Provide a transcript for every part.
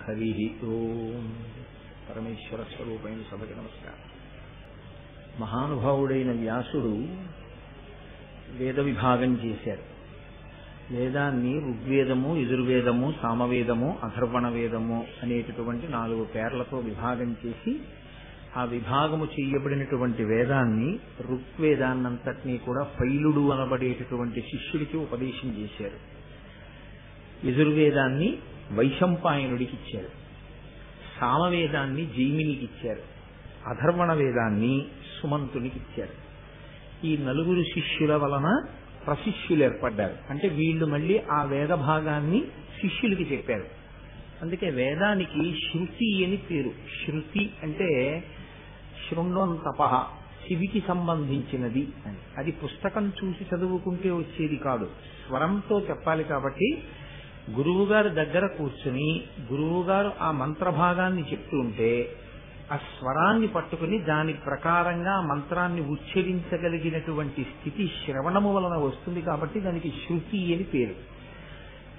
హరి ఓం. పరమేశ్వర స్వరూపైన సభకి నమస్కారం. మహానుభావుడైన వ్యాసుడు వేద విభాగం చేశారు. వేదాన్ని ఋగ్వేదము, యజుర్వేదము, సామవేదము, అథర్వణ వేదము అనేటటువంటి 4 పేర్లతో విభాగం చేసి ఆ విభాగము చేయబడినటువంటి వేదాన్ని ఋగ్వేదాన్నంతటినీ కూడా పైలుడు అనబడేటటువంటి శిష్యుడికి ఉపదేశం చేశారు. యజుర్వేదాన్ని వైశంపాయనుడికి ఇచ్చారు, సామవేదాన్ని జైమినికి ఇచ్చారు, అథర్వణ వేదాన్ని సుమంతునికి ఇచ్చారు. ఈ 4 శిష్యుల వలన ప్రశిష్యులు ఏర్పడ్డారు. అంటే వీళ్ళు మళ్ళీ ఆ వేద భాగాన్ని శిష్యులకి చెప్పారు. అందుకే వేదానికి శృతి అని పేరు. శృతి అంటే శృణ్వం తపః, చెవికి సంబంధించినది అని. అది పుస్తకం చూసి చదువుకుంటే వచ్చేది కాదు, స్వరంతో చెప్పాలి. కాబట్టి గురువుగారు దగ్గర కూర్చుని గురువుగారు ఆ మంత్రభాగాన్ని చెప్తూ ఉంటే ఆ స్వరాన్ని పట్టుకుని దాని ప్రకారంగా మంత్రాన్ని ఉచ్చరించగలిగినటువంటి స్థితి శ్రవణము వలన వస్తుంది. కాబట్టి దానికి శృతి అని పేరు.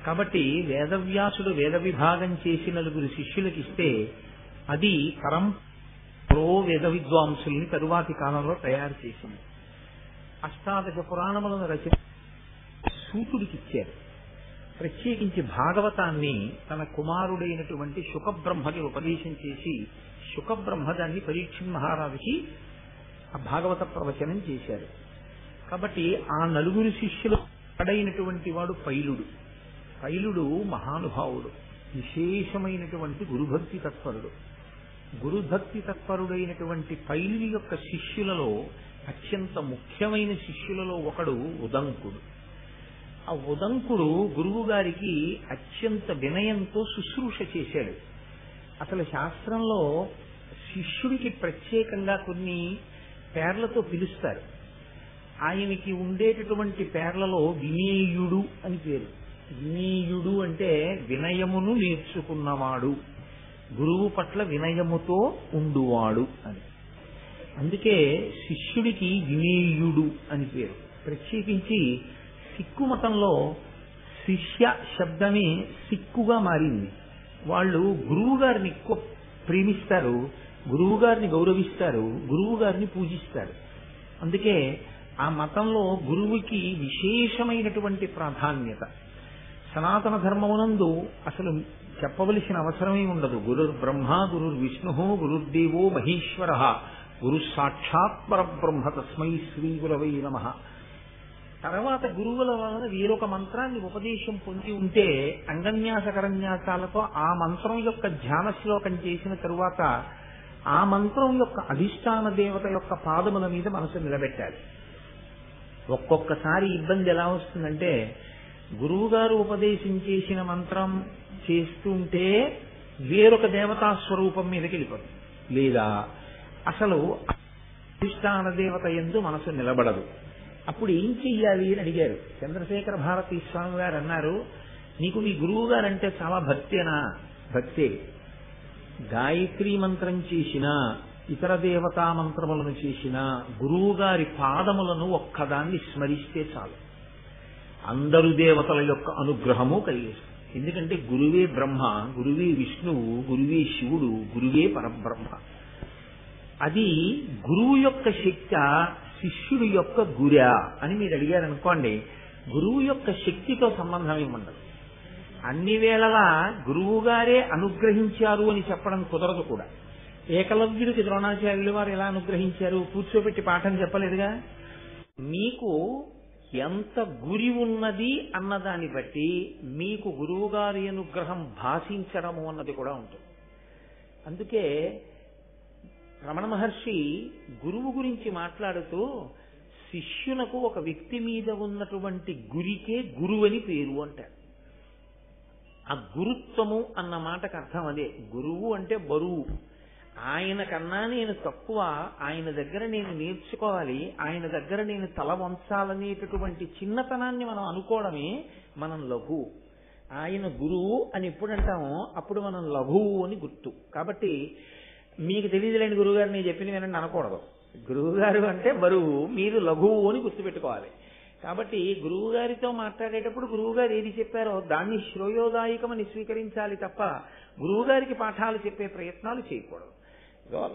కాబట్టి వేదవ్యాసుడు వేద విభాగం చేసి 4 శిష్యులకి ఇస్తే అది వేద విద్వాంసుల్ని తరువాతి కాలంలో తయారు చేసింది. అష్టాదశ పురాణములను రచించి సూతుడికి ఇచ్చారు. ప్రత్యేకించి భాగవతాన్ని తన కుమారుడైనటువంటి శుకబ్రహ్మకి ఉపదేశం చేసి శుకబ్రహ్మ దాన్ని పరీక్ష మహారాజుకి ఆ భాగవత ప్రవచనం చేశారు. కాబట్టి ఆ 4 శిష్యులు పడైనటువంటి వాడు పైలుడు. పైలుడు మహానుభావుడు, విశేషమైనటువంటి గురుభక్తి తత్పరుడు. గురుభక్తి తత్పరుడైనటువంటి పైలుడి యొక్క శిష్యులలో అత్యంత ముఖ్యమైన శిష్యులలో ఒకడు ఉదంకుడు. ఆ ఉదంకుడు గురువు గారికి అత్యంత వినయంతో శుశ్రూష చేశాడు. అసలు శాస్త్రంలో శిష్యుడికి ప్రత్యేకంగా కొన్ని పేర్లతో పిలుస్తారు. ఆయనకి ఉండేటటువంటి పేర్లలో వినేయుడు అని పేరు. వినేయుడు అంటే వినయమును నేర్చుకున్నవాడు, గురువు పట్ల వినయముతో ఉండువాడు అని. అందుకే శిష్యుడికి వినేయుడు అని పేరు. ప్రత్యేకించి సిక్కు మతంలో శిష్య శబ్దమే సిక్కుగా మారింది. వాళ్ళు గురువు గారిని ఎక్కువ ప్రేమిస్తారు, గురువు గారిని గౌరవిస్తారు, గురువు గారిని పూజిస్తారు. అందుకే ఆ మతంలో గురువుకి విశేషమైనటువంటి ప్రాధాన్యత. సనాతన ధర్మమునందు అసలు చెప్పవలసిన అవసరమే ఉండదు. గురుర్ బ్రహ్మ, గురుర్ విష్ణు, గురుర్దేవో మహేశ్వర, గురు సాక్షాత్ పరబ్రహ్మ తస్మై శ్రీ గురవై నమః. తర్వాత గురువుల వలన వేరొక మంత్రాన్ని ఉపదేశం పొంది ఉంటే అంగన్యాస కరన్యాసాలతో ఆ మంత్రం యొక్క ధ్యాన శ్లోకం చేసిన తరువాత ఆ మంత్రం యొక్క అధిష్టాన దేవత యొక్క పాదముల మీద మనసు నిలబెట్టాలి. ఒక్కొక్కసారి ఇబ్బంది ఎలా వస్తుందంటే గురువు గారు ఉపదేశం చేసిన మంత్రం చేస్తుంటే వేరొక దేవతా స్వరూపం మీదకి వెళ్ళిపోతుంది, లేదా అసలు అధిష్టాన దేవత యందు మనసు నిలబడదు. అప్పుడు ఏం చెయ్యాలి అని అడిగారు. చంద్రశేఖర భారతీ స్వామి గారు అన్నారు, నీకు మీ గురువు గారంటే చాలా భక్తేనా? భక్తే. గాయత్రీ మంత్రం చేసినా ఇతర దేవతా మంత్రములను చేసినా గురువు గారి పాదములను ఒక్కదాన్ని స్మరిస్తే చాలు, అందరు దేవతల యొక్క అనుగ్రహము కలిగేస్తుంది. ఎందుకంటే గురువే బ్రహ్మ, గురువే విష్ణువు, గురువే శివుడు, గురువే పరబ్రహ్మ. అది గురువు యొక్క శక్తి, శిష్యుడు యొక్క గురా అని మీరు అడిగారనుకోండి, గురువు యొక్క శక్తితో సంబంధం ఏముండదు. అన్ని వేళలా గురువు గారే అనుగ్రహించారు అని చెప్పడం కుదరదు కూడా. ఏకలవ్యుడికి ద్రోణాచార్యులు వారు ఎలా అనుగ్రహించారు? కూర్చోబెట్టి పాఠం చెప్పలేదుగా. మీకు ఎంత గురి ఉన్నది అన్నదాన్ని బట్టి మీకు గురువు గారి అనుగ్రహం భాషించడము అన్నది కూడా ఉంటుంది. అందుకే రమణ మహర్షి గురువు గురించి మాట్లాడుతూ శిష్యునకు ఒక వ్యక్తి మీద ఉన్నటువంటి గురికే గురువని పేరు అంటారు. ఆ గురుత్వము అన్న మాటకు అర్థం అదే. గురువు అంటే బరువు. ఆయన కన్నా నేను తక్కువ, ఆయన దగ్గర నేను నేర్చుకోవాలి, ఆయన దగ్గర నేను తల వంచాలనేటటువంటి చిన్నతనాన్ని మనం అనుకోవడమే మనం లఘువు. ఆయన గురువు అని ఎప్పుడు అంటామో అప్పుడు మనం లఘువు అని గుర్తు. కాబట్టి మీకు తెలియదులేండి గురువుగారు నేను చెప్పింది వినండి అనకూడదు. గురువుగారు అంటే బరువు, మీరు లఘువు అని గుర్తుపెట్టుకోవాలి. కాబట్టి గురువు గారితో మాట్లాడేటప్పుడు గురువు గారు ఏది చెప్పారో దాన్ని శ్రేయోదాయకమని స్వీకరించాలి తప్ప గురువు గారికి పాఠాలు చెప్పే ప్రయత్నాలు చేయకూడదు.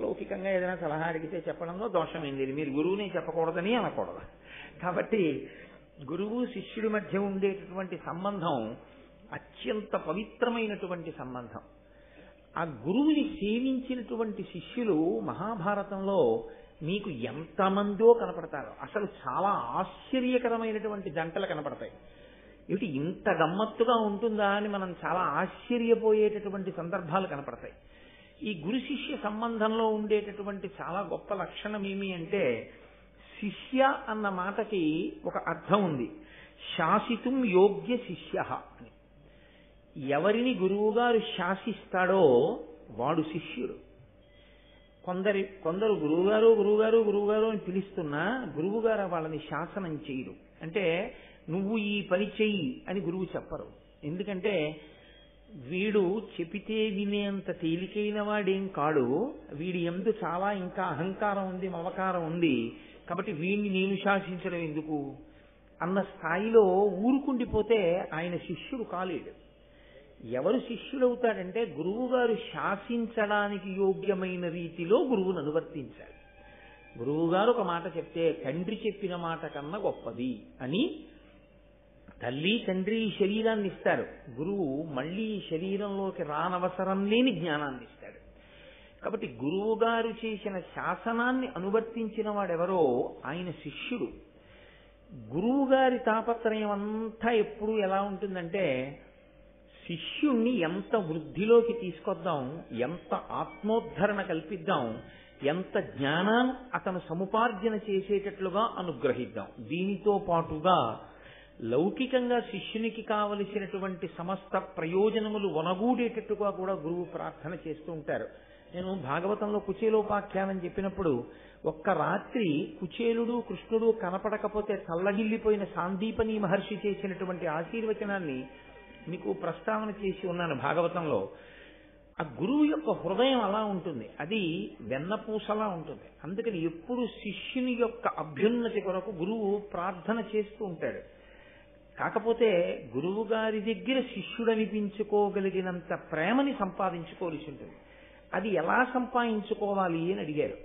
లౌకికంగా ఏదైనా సలహా అడిగితే చెప్పడంలో దోషమేం లేదు, మీరు గురువునే చెప్పకూడదని అనకూడదు. కాబట్టి గురువు శిష్యుడి మధ్య ఉండేటటువంటి సంబంధం అత్యంత పవిత్రమైనటువంటి సంబంధం. ఆ గురువుని సేవించినటువంటి శిష్యులు మహాభారతంలో మీకు ఎంతమందో కనపడతారు. అసలు చాలా ఆశ్చర్యకరమైనటువంటి జంటలు కనపడతాయి. ఇటు ఇంత గమ్మత్తుగా ఉంటుందా అని మనం చాలా ఆశ్చర్యపోయేటటువంటి సందర్భాలు కనపడతాయి. ఈ గురు శిష్య సంబంధంలో ఉండేటటువంటి చాలా గొప్ప లక్షణం ఏమి అంటే, శిష్య అన్న మాటకి ఒక అర్థం ఉంది, శాసితుం యోగ్య శిష్య అని. ఎవరిని గురువుగారు శాసిస్తాడో వాడు శిష్యుడు. కొందరు గురువుగారు గురువుగారు గురువుగారు అని పిలుస్తున్నా గురువుగారు వాళ్ళని శాసనం చేయరు. అంటే నువ్వు ఈ పని చెయ్యి అని గురువు చెప్పరు. ఎందుకంటే వీడు చెబితే వినేంత తేలికైన వాడేం కాడు, వీడి యందు చాలా ఇంకా అహంకారం ఉంది, మమకారం ఉంది, కాబట్టి వీడిని నేను శాసించడం ఎందుకు అన్న స్థాయిలో ఊరుకుండిపోతే ఆయన శిష్యుడు కాలేడు. ఎవరు శిష్యుడవుతాడంటే గురువుగారు శాసించడానికి యోగ్యమైన రీతిలో గురువును అనువర్తించాలి. గురువుగారు ఒక మాట చెప్తే తండ్రి చెప్పిన మాట కన్నా గొప్పది అని తల్లి తండ్రి ఈ శరీరాన్ని ఇస్తారు, గురువు మళ్ళీ ఈ శరీరంలోకి రానవసరం లేని జ్ఞానాన్ని ఇస్తాడు. కాబట్టి గురువు గారు చేసిన శాసనాన్ని అనువర్తించిన వాడెవరో ఆయన శిష్యుడు. గురువు గారి తాపత్రయం అంతా ఎప్పుడు ఎలా ఉంటుందంటే, శిష్యుణ్ణి ఎంత వృద్ధిలోకి తీసుకొద్దాం, ఎంత ఆత్మోద్ధరణ కల్పిద్దాం, ఎంత జ్ఞానాన్ని అతను సముపార్జన చేసేటట్లుగా అనుగ్రహిద్దాం. దీనితో పాటుగా లౌకికంగా శిష్యునికి కావలసినటువంటి సమస్త ప్రయోజనములు వనగూడేటట్టుగా కూడా గురువు ప్రార్థన చేస్తూ ఉంటారు. నేను భాగవతంలో కుచేలోపాఖ్యానం చెప్పినప్పుడు ఒక్క రాత్రి కుచేలుడు కృష్ణుడు కనపడకపోతే చల్లగిల్లిపోయిన సాందీపని మహర్షి చేసినటువంటి ఆశీర్వచనాన్ని మీకు ప్రస్తావన చేసి ఉన్నాను భాగవతంలో. ఆ గురువు యొక్క హృదయం అలా ఉంటుంది, అది వెన్నపూసలా ఉంటుంది. అందుకని ఎప్పుడు శిష్యుని యొక్క అభ్యున్నతి కొరకు గురువు ప్రార్థన చేస్తూ ఉంటాడు. కాకపోతే గురువు గారి దగ్గర శిష్యుడు అనిపించుకోగలిగినంత ప్రేమని సంపాదించుకోవాల్సి ఉంటుంది. అది ఎలా సంపాదించుకోవాలి అని అడిగారు.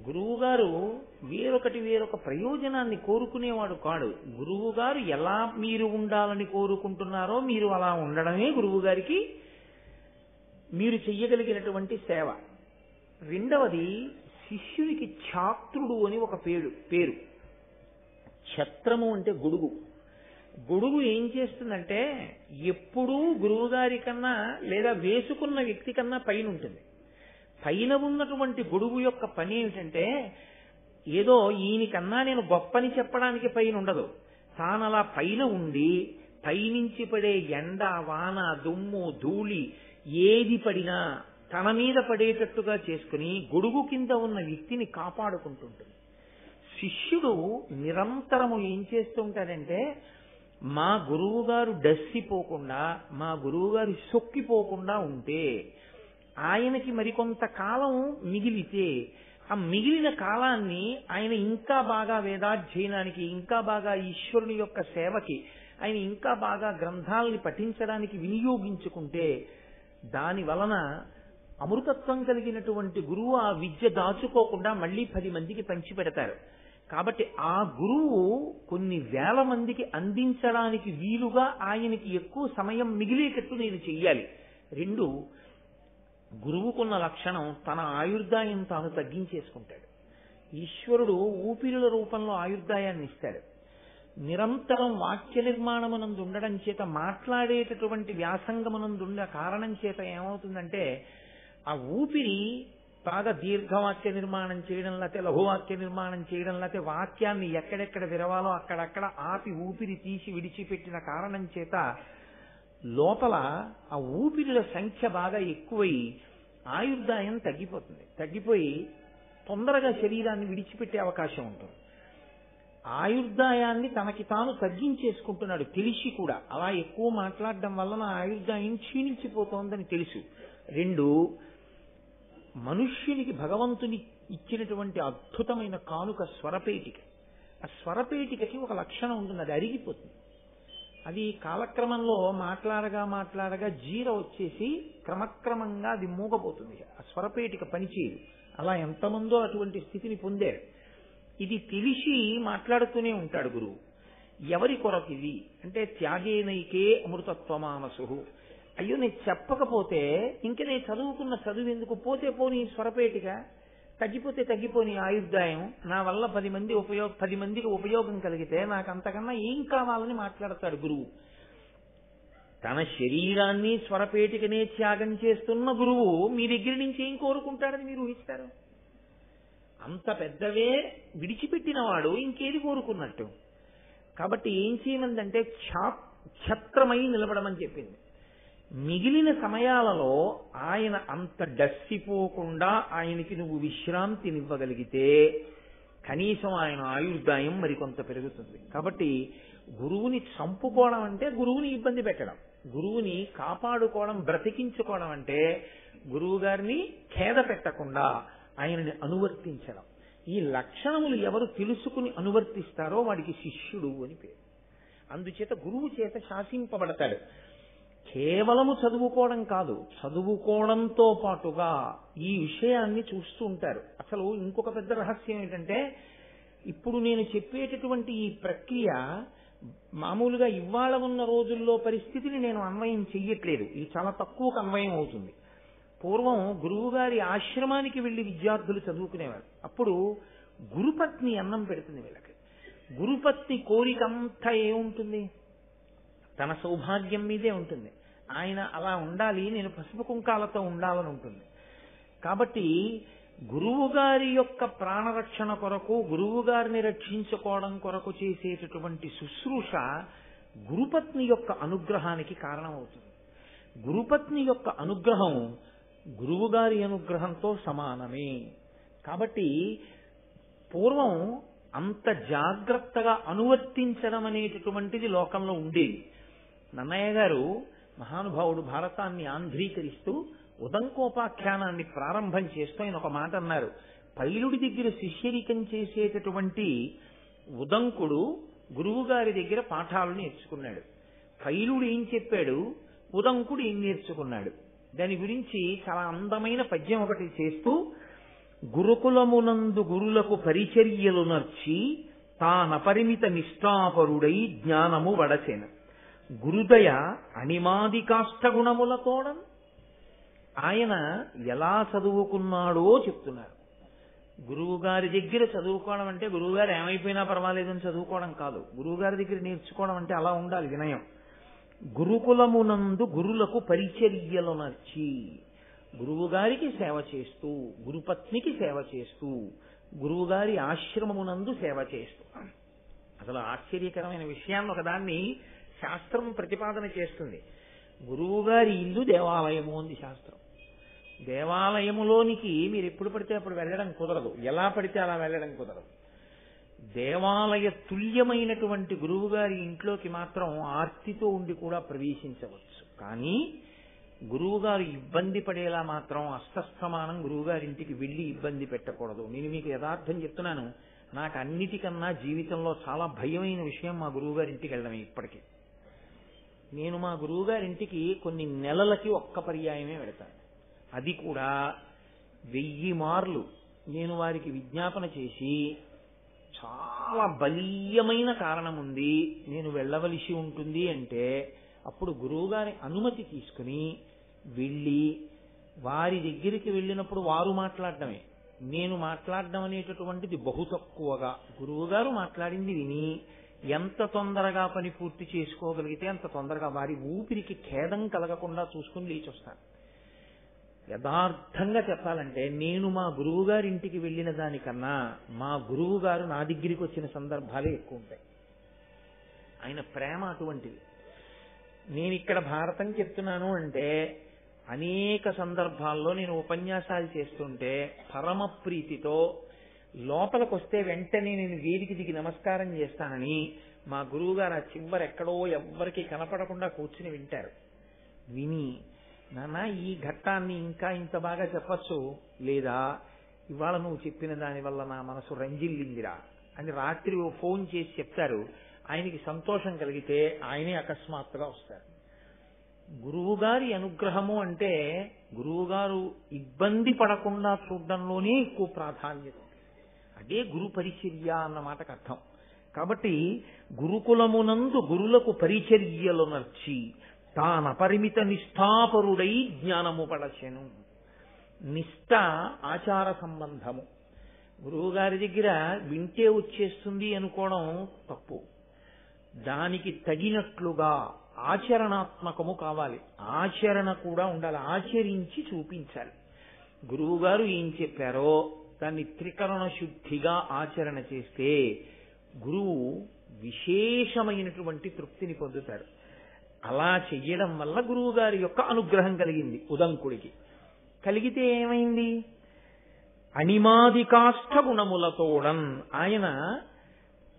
గురువు గారు వేరొక ప్రయోజనాన్ని కోరుకునేవాడు కాడు. గురువు గారు ఎలా మీరు ఉండాలని కోరుకుంటున్నారో మీరు అలా ఉండడమే గురువు గారికి మీరు చెయ్యగలిగినటువంటి సేవ. రెండవది, శిష్యునికి ఛాత్రుడు అని ఒక పేరు. ఛత్రము అంటే గొడుగు. గొడుగు ఏం చేస్తుందంటే ఎప్పుడూ గురువుగారి కన్నా లేదా వేసుకున్న వ్యక్తి కన్నా పైన ఉంటుంది. పైన ఉన్నటువంటి గొడుగు యొక్క పని ఏమిటంటే, ఏదో ఈయనకన్నా నేను గొప్పని చెప్పడానికి పైన ఉండదు. తానలా పైన ఉండి పైనుంచి పడే ఎండ, వాన, దుమ్ము, ధూళి ఏది పడినా తన మీద పడేటట్టుగా చేసుకుని గొడుగు కింద ఉన్న వ్యక్తిని కాపాడుకుంటుంటుంది. శిష్యుడు నిరంతరము ఏం చేస్తుంటాడంటే, మా గురువు గారు డస్సిపోకుండా, మా గురువు గారు సొక్కిపోకుండా ఉంటే, ఆయనకి మరికొంత కాలం మిగిలితే ఆ మిగిలిన కాలాన్ని ఆయన ఇంకా బాగా వేదాధ్యయనానికి, ఇంకా బాగా ఈశ్వరుని యొక్క సేవకి, ఆయన ఇంకా బాగా గ్రంథాలని పఠించడానికి వినియోగించుకుంటే, దాని వలన అమృతత్వం కలిగినటువంటి గురువు ఆ విద్య దాచుకోకుండా మళ్ళీ 10 మందికి పంచిపెడతారు. కాబట్టి ఆ గురువు కొన్ని వేల మందికి అందించడానికి వీలుగా ఆయనకి ఎక్కువ సమయం మిగిలేటట్టు నేను చెయ్యాలి. 2, గురువుకున్న లక్షణం తన ఆయుర్దాయం తాను తగ్గించేసుకుంటాడు. ఈశ్వరుడు ఊపిరుల రూపంలో ఆయుర్దాయాన్ని ఇస్తాడు. నిరంతరం వాక్య నిర్మాణమునందు ఉండడం చేత, మాట్లాడేటటువంటి వ్యాసంగమునందుండే కారణం చేత ఏమవుతుందంటే, ఆ ఊపిరి బాగా దీర్ఘవాక్య నిర్మాణం చేయడం, లేకపోతే లఘువాక్య నిర్మాణం చేయడం, లేకపోతే వాక్యాన్ని ఎక్కడెక్కడ విరవాలో అక్కడక్కడ ఆపి ఊపిరి తీసి విడిచిపెట్టిన కారణం చేత లోపల ఆ ఊపిరిల సంఖ్య బాగా ఎక్కువై ఆయుర్దాయం తగ్గిపోయి తొందరగా శరీరాన్ని విడిచిపెట్టే అవకాశం ఉంటుంది. ఆయుర్దాయాన్ని తనకి తాను తగ్గించేసుకుంటున్నాడు తెలిసి కూడా. అలా ఎక్కువ మాట్లాడడం వలన ఆయుర్దాయం క్షీణించిపోతోందని తెలుసు. 2, మనుష్యునికి భగవంతుని ఇచ్చినటువంటి అద్భుతమైన కానుక స్వరపేటిక. ఆ స్వరపేటికకి ఒక లక్షణం ఉంటుంది, అది అరిగిపోతుంది. అది కాలక్రమంలో మాట్లాడగా జీర వచ్చేసి క్రమక్రమంగా అది మూగపోతుంది, ఆ స్వరపేటిక పనిచేయదు. అలా ఎంతమందో అటువంటి స్థితిని పొందారు. ఇది తెలిసి మాట్లాడుతూనే ఉంటాడు గురువు. ఎవరి కొరకు ఇది అంటే త్యాగేనైకే అమృతత్వమానసు. అయ్యో నేను చెప్పకపోతే ఇంక నేను చదువుకున్న చదువు ఎందుకు, పోతే పోని స్వరపేటిక, తగ్గిపోతే తగ్గిపోని ఆయుర్దాయం, నా వల్ల 10 మందికి ఉపయోగం కలిగితే నాకు అంతకన్నా ఏం కావాలని మాట్లాడతాడు గురువు. తన శరీరాన్ని స్వరపేటికనే త్యాగం చేస్తున్న గురువు మీ దగ్గర నుంచి ఏం కోరుకుంటాడని మీరు ఊహిస్తారు? అంత పెద్దవే విడిచిపెట్టిన వాడు ఇంకేది కోరుకున్నట్టు. కాబట్టి ఏం చేయమందంటే ఛత్రమై నిలబడమని చెప్పింది. మిగిలిన సమయాలలో ఆయన అంత డస్సిపోకుండా ఆయనకి నువ్వు విశ్రాంతినివ్వగలిగితే కనీసం ఆయన ఆయుర్దాయం మరికొంత పెరుగుతుంది. కాబట్టి గురువుని చంపుకోవడం అంటే గురువుని ఇబ్బంది పెట్టడం, గురువుని కాపాడుకోవడం, బ్రతికించుకోవడం అంటే గురువు గారిని ఖేద పెట్టకుండా ఆయనని అనువర్తించడం. ఈ లక్షణములు ఎవరు తెలుసుకుని అనువర్తిస్తారో వాడికి శిష్యుడు అని పేరు. అందుచేత గురువు చేత శాసింపబడతాడు. కేవలము చదువుకోవడం కాదు, చదువుకోవడంతో పాటుగా ఈ విషయాన్ని చూస్తూ ఉంటారు. అసలు ఇంకొక పెద్ద రహస్యం ఏంటంటే, ఇప్పుడు నేను చెప్పేటటువంటి ఈ ప్రక్రియ మామూలుగా ఇవాళ ఉన్న రోజుల్లో పరిస్థితిని నేను అన్వయం చెయ్యట్లేదు, ఇది చాలా తక్కువకు అన్వయం అవుతుంది. పూర్వం గురువు గారి ఆశ్రమానికి వెళ్లి విద్యార్థులు చదువుకునేవారు. అప్పుడు గురుపత్ని అన్నం పెడుతుంది వీళ్ళకి. గురుపత్ని కోరికంతా ఏముంటుంది, తన సౌభాగ్యం మీదే ఉంటుంది. ఆయన అలా ఉండాలి, నేను పసుపు కుంకాలతో ఉండాలని ఉంటుంది. కాబట్టి గురువు గారి యొక్క ప్రాణరక్షణ కొరకు, గురువు గారిని రక్షించుకోవడం కొరకు చేసేటటువంటి శుశ్రూష గురుపత్ని యొక్క అనుగ్రహానికి కారణమవుతుంది. గురుపత్ని యొక్క అనుగ్రహం గురువు గారి అనుగ్రహంతో సమానమే. కాబట్టి పూర్వం అంత జాగ్రత్తగా అనువర్తించడం అనేటటువంటిది లోకంలో ఉండేది. నన్నయ్య గారు మహానుభావుడు భారతాన్ని ఆంధ్రీకరిస్తూ ఉదంకోపాఖ్యానాన్ని ప్రారంభం చేస్తూ ఆయన ఒక మాట అన్నారు. పైలుడి దగ్గర శిష్యరికం చేసేటటువంటి ఉదంకుడు గురువు గారి దగ్గర పాఠాలు నేర్చుకున్నాడు. పైలుడు ఏం చెప్పాడు, ఉదంకుడు ఏం నేర్చుకున్నాడు, దాని గురించి చాలా అందమైన పద్యం ఒకటి చేస్తూ, గురుకులమునందు గురులకు పరిచర్యలు నర్చి తానపరిమిత నిష్ఠాపరుడై జ్ఞానము వడసెన గురుదయ అణిమాది కాష్టగుణములతోడం. ఆయన ఎలా చదువుకున్నాడో చెప్తున్నారు. గురువు గారి దగ్గర చదువుకోవడం అంటే గురువు గారు ఏమైపోయినా పర్వాలేదని చదువుకోవడం కాదు. గురువు గారి దగ్గర నేర్చుకోవడం అంటే అలా ఉండాలి వినయం. గురుకులమునందు గురులకు పరిచర్యలు నర్చి, గురువు గారికి సేవ చేస్తూ, గురుపత్నికి సేవ చేస్తూ, గురువు గారి ఆశ్రమమునందు సేవ చేస్తూ. అసలు ఆశ్చర్యకరమైన విషయాన్ని ఒకదాన్ని శాస్త్రం ప్రతిపాదన చేస్తుంది. గురువు గారి ఇల్లు దేవాలయము అంది శాస్త్రం. దేవాలయములోనికి మీరు ఎప్పుడు పడితే అప్పుడు వెళ్ళడం కుదరదు, ఎలా పడితే అలా వెళ్ళడం కుదరదు. దేవాలయ తుల్యమైనటువంటి గురువు గారి ఇంట్లోకి మాత్రం ఆర్తితో ఉండి కూడా ప్రవేశించవచ్చు. కానీ గురువుగారు ఇబ్బంది పడేలా మాత్రం అస్తస్థమానం గురువుగారింటికి వెళ్లి ఇబ్బంది పెట్టకూడదు. నేను మీకు యథార్థం చెప్తున్నాను, నాకు అన్నిటికన్నా జీవితంలో చాలా భయమైన విషయం మా గురువుగారింటికి వెళ్ళడమే. ఇప్పటికీ నేను మా గురువుగారింటికి కొన్ని నెలలకి ఒక్క పర్యాయమే వెళతాను. అది కూడా 1000 మార్లు నేను వారికి విజ్ఞాపన చేసి, చాలా బలీయమైన కారణం ఉంది నేను వెళ్ళవలసి ఉంటుంది అంటే అప్పుడు గురువుగారి అనుమతి తీసుకుని వెళ్ళి, వారి దగ్గరికి వెళ్ళినప్పుడు వారు మాట్లాడడమే, నేను మాట్లాడడం అనేటటువంటిది బహు తక్కువగా, గురువుగారు మాట్లాడింది విని ఎంత తొందరగా పని పూర్తి చేసుకోగలిగితే అంత తొందరగా వారి ఊపిరికి ఖేదం కలగకుండా చూసుకుని లేచి వస్తాను. యథార్థంగా చెప్పాలంటే నేను మా గురువు గారి ఇంటికి వెళ్ళిన దానికన్నా మా గురువు గారు నా దగ్గరికి వచ్చిన సందర్భాలే ఎక్కువ ఉంటాయి. ఆయన ప్రేమ అటువంటిది. నేను ఇక్కడ భారతం చెప్తున్నాను అంటే అనేక సందర్భాల్లో నేను ఉపన్యాసాలు చేస్తుంటే పరమ ప్రీతితో లోపలికి వస్తే వెంటనే నేను వేదిక దిగి నమస్కారం చేస్తానని మా గురువు గారు ఆ చివరెక్కడో ఎవ్వరికి కనపడకుండా కూర్చుని వింటారు. విని, నాన్న ఈ ఘట్టాన్ని ఇంకా ఇంత బాగా చెప్పచ్చు, లేదా ఇవాళ నువ్వు చెప్పిన దాని వల్ల నా మనసు రంజిల్లిందిరా అని రాత్రి ఫోన్ చేసి చెప్తారు. ఆయనకి సంతోషం కలిగితే ఆయనే అకస్మాత్తుగా వస్తారు. గురువుగారి అనుగ్రహము అంటే గురువుగారు ఇబ్బంది పడకుండా చూడడంలోనే ఎక్కువ ప్రాధాన్యత. అదే గురు పరిచర్య అన్న మాటకు అర్థం. కాబట్టి గురుకులమునందు గురులకు పరిచర్యలు నర్చి తానపరిమిత నిష్ఠాపరుడై జ్ఞానము పడచెను. నిష్ఠ ఆచార సంబంధము. గురువుగారి దగ్గర వింటే వచ్చేస్తుంది అనుకోవడం తప్పు. దానికి తగినట్లుగా ఆచరణాత్మకము కావాలి. ఆచరణ కూడా ఉండాలి. ఆచరించి చూపించాలి. గురువుగారు ఏం చెప్పారో దాన్ని త్రికరణ శుద్ధిగా ఆచరణ చేస్తే గురువు విశేషమైనటువంటి తృప్తిని పొందుతారు. అలా చెయ్యడం వల్ల గురువు గారి యొక్క అనుగ్రహం కలిగింది ఉదంకుడికి. కలిగితే ఏమైంది? అణిమాదికాష్ట గుణములతోడన్ ఆయన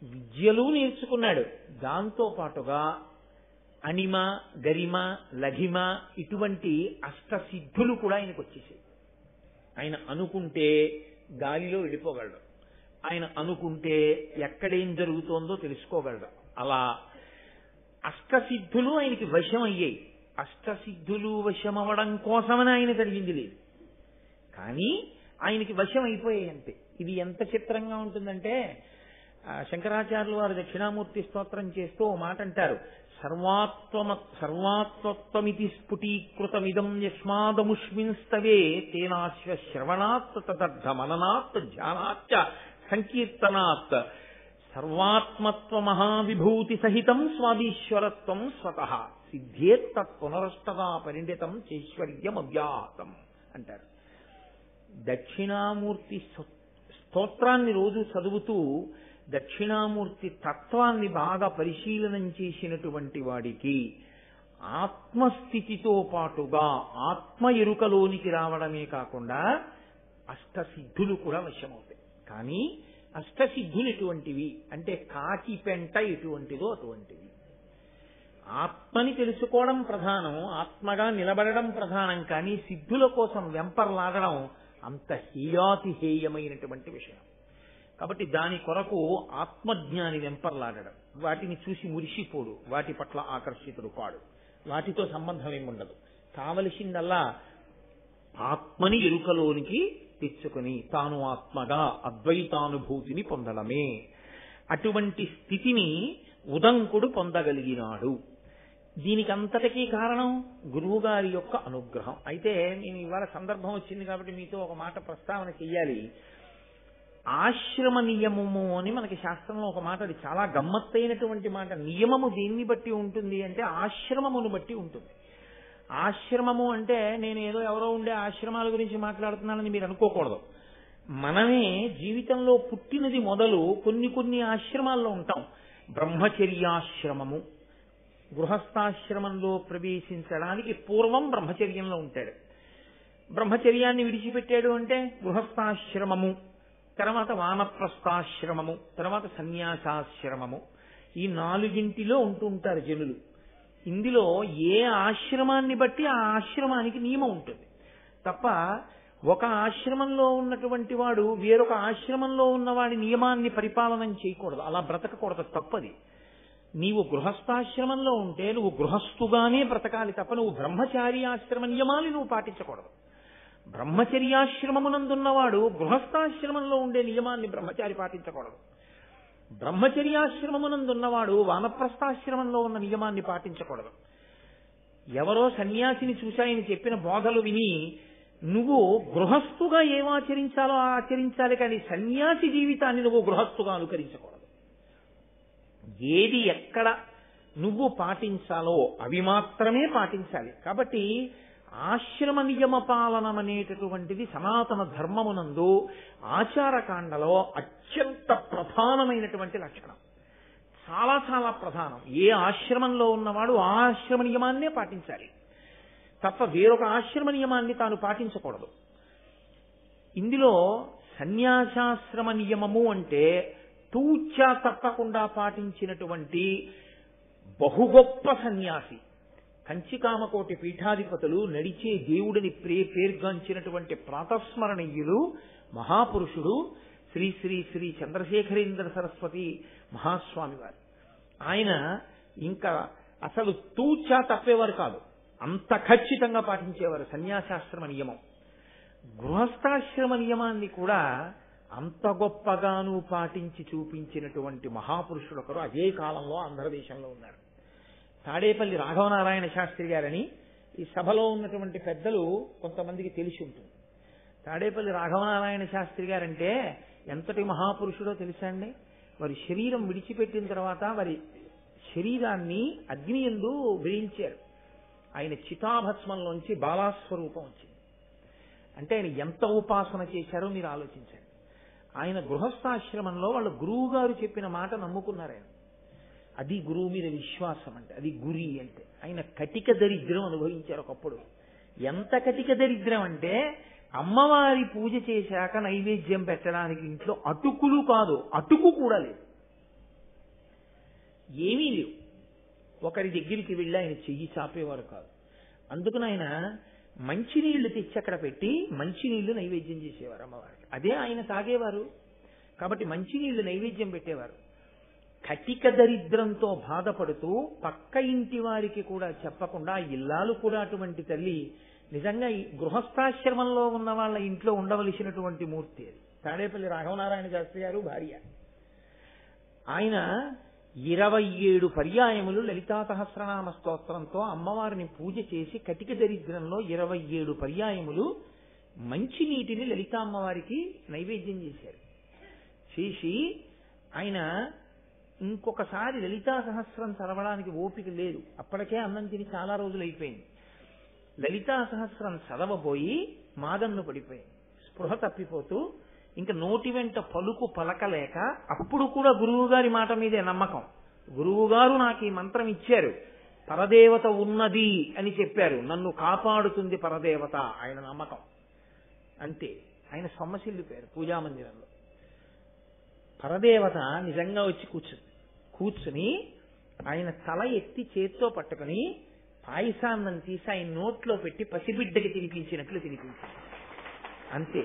విద్యలు నేర్చుకున్నాడు. దాంతో పాటుగా అణిమ, గరిమ, లఘిమ ఇటువంటి అష్టసిద్ధులు కూడా ఆయనకు వచ్చేసాయి. ఆయన అనుకుంటే గాలిలో వెళ్ళిపోగలడు. ఆయన అనుకుంటే ఎక్కడేం జరుగుతోందో తెలుసుకోగలడు. అలా అష్టసిద్ధులు ఆయనకి వశం అయ్యాయి. అష్టసిద్ధులు వశమవడం కోసమని ఆయన జరిగింది లేదు, కానీ ఆయనకి వశం అయిపోయాయి అంతే. ఇది ఎంత చిత్రంగా ఉంటుందంటే శంకరాచార్యులు వారు దక్షిణామూర్తి స్తోత్రం చేస్తూ ఓ మాట అంటారు. సర్వాత్మత్వమితి స్ఫుటీకృతమిదం యస్మాదముష్మిన్స్తవే తేనాశ్వ శ్రవణాత్ తదర్థ మననాత్ ధ్యానాచ్చ సంకీర్తనాత్ సర్వాత్మత్వ మహావిభూతి సహితం స్వాదీశ్వరత్వం స్వతః సిద్ధేత్తత్ పునరష్టదా పరిణితం చైశ్వర్యం అవ్యాహతం అంటారు. దక్షిణామూర్తి స్తోత్రాన్ని రోజు చదువుతూ దక్షిణామూర్తి తత్వాన్ని బాగా పరిశీలనం చేసినటువంటి వాడికి ఆత్మస్థితితో పాటుగా ఆత్మ ఎరుకలోనికి రావడమే కాకుండా అష్టసిద్ధులు కూడా వశమవుతాయి. కానీ అష్టసిద్ధులు ఎటువంటివి అంటే కాకి పెంట ఎటువంటిదో అటువంటివి. ఆత్మని తెలుసుకోవడం ప్రధానం, ఆత్మగా నిలబడడం ప్రధానం. కానీ సిద్ధుల కోసం వెంపర్లాడడం అంత హేయాతిహేయమైనటువంటి విషయం. కాబట్టి దాని కొరకు ఆత్మజ్ఞాని వెంపర్లాడడం, వాటిని చూసి మురిసిపోడు, వాటి పట్ల ఆకర్షితుడు కాడు, వాటితో సంబంధం ఏముండదు. కావలసిందల్లా ఆత్మని ఎరుకలోనికి తెచ్చుకుని తాను ఆత్మగా అద్వైతానుభూతిని పొందడమే. అటువంటి స్థితిని ఉదంకుడు పొందగలిగినాడు. దీనికి అంతటికీ కారణం గురువుగారి యొక్క అనుగ్రహం. అయితే నేను ఇవాళ సందర్భం వచ్చింది కాబట్టి మీతో ఒక మాట ప్రస్తావన చెయ్యాలి. ఆశ్రమ నియమము అని మనకి శాస్త్రంలో ఒక మాట, అది చాలా గమ్మత్తైనటువంటి మాట. నియమము దేన్ని బట్టి ఉంటుంది అంటే ఆశ్రమమును బట్టి ఉంటుంది. ఆశ్రమము అంటే నేను ఏదో ఎవరో ఉండే ఆశ్రమాల గురించి మాట్లాడుతున్నానని మీరు అనుకోకూడదు. మనమే జీవితంలో పుట్టినది మొదలు కొన్ని ఆశ్రమాల్లో ఉంటాం. బ్రహ్మచర్యాశ్రమము, గృహస్థాశ్రమంలో ప్రవేశించడానికి పూర్వం బ్రహ్మచర్యంలో ఉంటాడు. బ్రహ్మచర్యాన్ని విడిచిపెట్టాడు అంటే గృహస్థాశ్రమము, తర్వాత వానప్రస్థాశ్రమము, తర్వాత సన్యాసాశ్రమము. ఈ నాలుగింటిలో ఉంటుంటారు జనులు. ఇందులో ఏ ఆశ్రమాన్ని బట్టి ఆ ఆశ్రమానికి నియమం ఉంటుంది తప్ప ఒక ఆశ్రమంలో ఉన్నటువంటి వాడు వేరొక ఆశ్రమంలో ఉన్నవాడి నియమాన్ని పరిపాలన చేయకూడదు, అలా బ్రతకకూడదు, తప్పది. నీవు గృహస్థాశ్రమంలో ఉంటే నువ్వు గృహస్థుగానే బ్రతకాలి తప్ప నువ్వు బ్రహ్మచారి ఆశ్రమ నియమాలు నువ్వు పాటించకూడదు. బ్రహ్మచర్యాశ్రమమునందున్నవాడు గృహస్థాశ్రమంలో ఉండే నియమాన్ని బ్రహ్మచారి పాటించకూడదు. బ్రహ్మచర్యాశ్రమమునందున్నవాడు వానప్రస్థాశ్రమంలో ఉన్న నియమాన్ని పాటించకూడదు. ఎవరో సన్యాసిని చూశాయని చెప్పిన బోధలు విని నువ్వు గృహస్థుగా ఏం ఆచరించాలో ఆచరించాలి, కానీ సన్యాసి జీవితాన్ని నువ్వు గృహస్థుగా అనుకరించకూడదు. ఏది ఎక్కడ నువ్వు పాటించాలో అవి మాత్రమే పాటించాలి. కాబట్టి ఆశ్రమ నియమ పాలనం అనేటటువంటిది సనాతన ధర్మమునందు ఆచారకాండలో అత్యంత ప్రధానమైనటువంటి లక్షణం. చాలా చాలా ప్రధానం. ఏ ఆశ్రమంలో ఉన్నవాడు ఆ ఆశ్రమ నియమాన్నే పాటించాలి తప్ప వేరొక ఆశ్రమ నియమాన్ని తాను పాటించకూడదు. ఇందులో సన్యాసాశ్రమ నియమము అంటే తూచా తప్పకుండా పాటించినటువంటి బహుగొప్ప సన్యాసి, కంచికామకోటి పీఠాధిపతులు, నడిచే దేవుడిని పేర్గాంచినటువంటి ప్రాతస్మరణీయులు మహాపురుషుడు శ్రీ శ్రీ శ్రీ చంద్రశేఖరేంద్ర సరస్వతి మహాస్వామి వారు. ఆయన ఇంకా అసలు తూచా తప్పేవారు కాదు, అంత ఖచ్చితంగా పాటించేవారు సన్యాసాశ్రమ నియమం. గృహస్థాశ్రమ నియమాన్ని కూడా అంత గొప్పగాను పాటించి చూపించినటువంటి మహాపురుషుడు ఒకరు అదే కాలంలో ఆంధ్రదేశంలో ఉన్నారు. తాడేపల్లి రాఘవనారాయణ శాస్త్రి గారని ఈ సభలో ఉన్నటువంటి పెద్దలు కొంతమందికి తెలిసి ఉంటుంది. తాడేపల్లి రాఘవనారాయణ శాస్త్రి గారంటే ఎంతటి మహాపురుషుడో తెలుసా అండి? వారి శరీరం విడిచిపెట్టిన తర్వాత వారి శరీరాన్ని అగ్ని యందు వేయించారు. ఆయన చితాభస్మంలోంచి బాలాస్వరూపం వచ్చింది. అంటే ఆయన ఎంత ఉపాసన చేశారో మీరు ఆలోచించండి. ఆయన గృహస్థాశ్రమంలో వాళ్ళ గురువు గారు చెప్పిన మాట నమ్ముకున్నారు ఆయన. అది గురువు మీద విశ్వాసం అంటే, అది గురి అంటే. ఆయన కటిక దరిద్రం అనుభవించారు ఒకప్పుడు. ఎంత కటిక దరిద్రం అంటే అమ్మవారి పూజ చేశాక నైవేద్యం పెట్టడానికి ఇంట్లో అటుకులు కాదు, అటుకు కూడా లేదు, ఏమీ లేవు. ఒకరి దగ్గరికి వెళ్ళి ఆయన చెయ్యి చాపేవారు కాదు. అందుకని ఆయన మంచినీళ్లు తెచ్చి అక్కడ పెట్టి మంచినీళ్లు నైవేద్యం చేసేవారు అమ్మవారికి. అదే ఆయన తాగేవారు. కాబట్టి మంచినీళ్లు నైవేద్యం పెట్టేవారు. కటిక దరిద్రంతో బాధపడుతూ పక్క ఇంటి వారికి కూడా చెప్పకుండా ఇల్లాలు కూడా అటువంటి తల్లి. నిజంగా ఈ గృహస్థాశ్రమంలో ఉన్న వాళ్ళ ఇంట్లో ఉండవలసినటువంటి మూర్తి అది. తాడేపల్లి రాఘవనారాయణ శాస్త్రి గారు భార్య. ఆయన 27 పర్యాయములు లలితా సహస్రనామ స్తోత్రంతో అమ్మవారిని పూజ చేసి కటిక దరిద్రంలో 27 పర్యాయములు మంచినీటిని లలితా అమ్మవారికి నైవేద్యం చేశారు. చేసి ఆయన ఇంకొకసారి లలితా సహస్రం చదవడానికి ఓపిక లేదు. అప్పటికే అన్నం తిని చాలా రోజులు అయిపోయింది. లలితా సహస్రం చదవబోయి మాదన్ను పడిపోయింది. స్పృహ తప్పిపోతూ ఇంకా నోటి వెంట పలుకు పలకలేక, అప్పుడు కూడా గురువు గారి మాట మీదే నమ్మకం. గురువు గారు నాకు ఈ మంత్రం ఇచ్చారు, పరదేవత ఉన్నది అని చెప్పారు, నన్ను కాపాడుతుంది పరదేవత, ఆయన నమ్మకం అంతే. ఆయన సొమ్మసిల్లిపోయారు పూజామందిరంలో. పరదేవత నిజంగా వచ్చి కూర్చుని ఆయన తల ఎత్తి చేత్తో పట్టుకుని పాయసాన్నం తీసి ఆయన నోట్లో పెట్టి పసిబిడ్డకి తినిపించినట్లు తినిపించారు అంతే.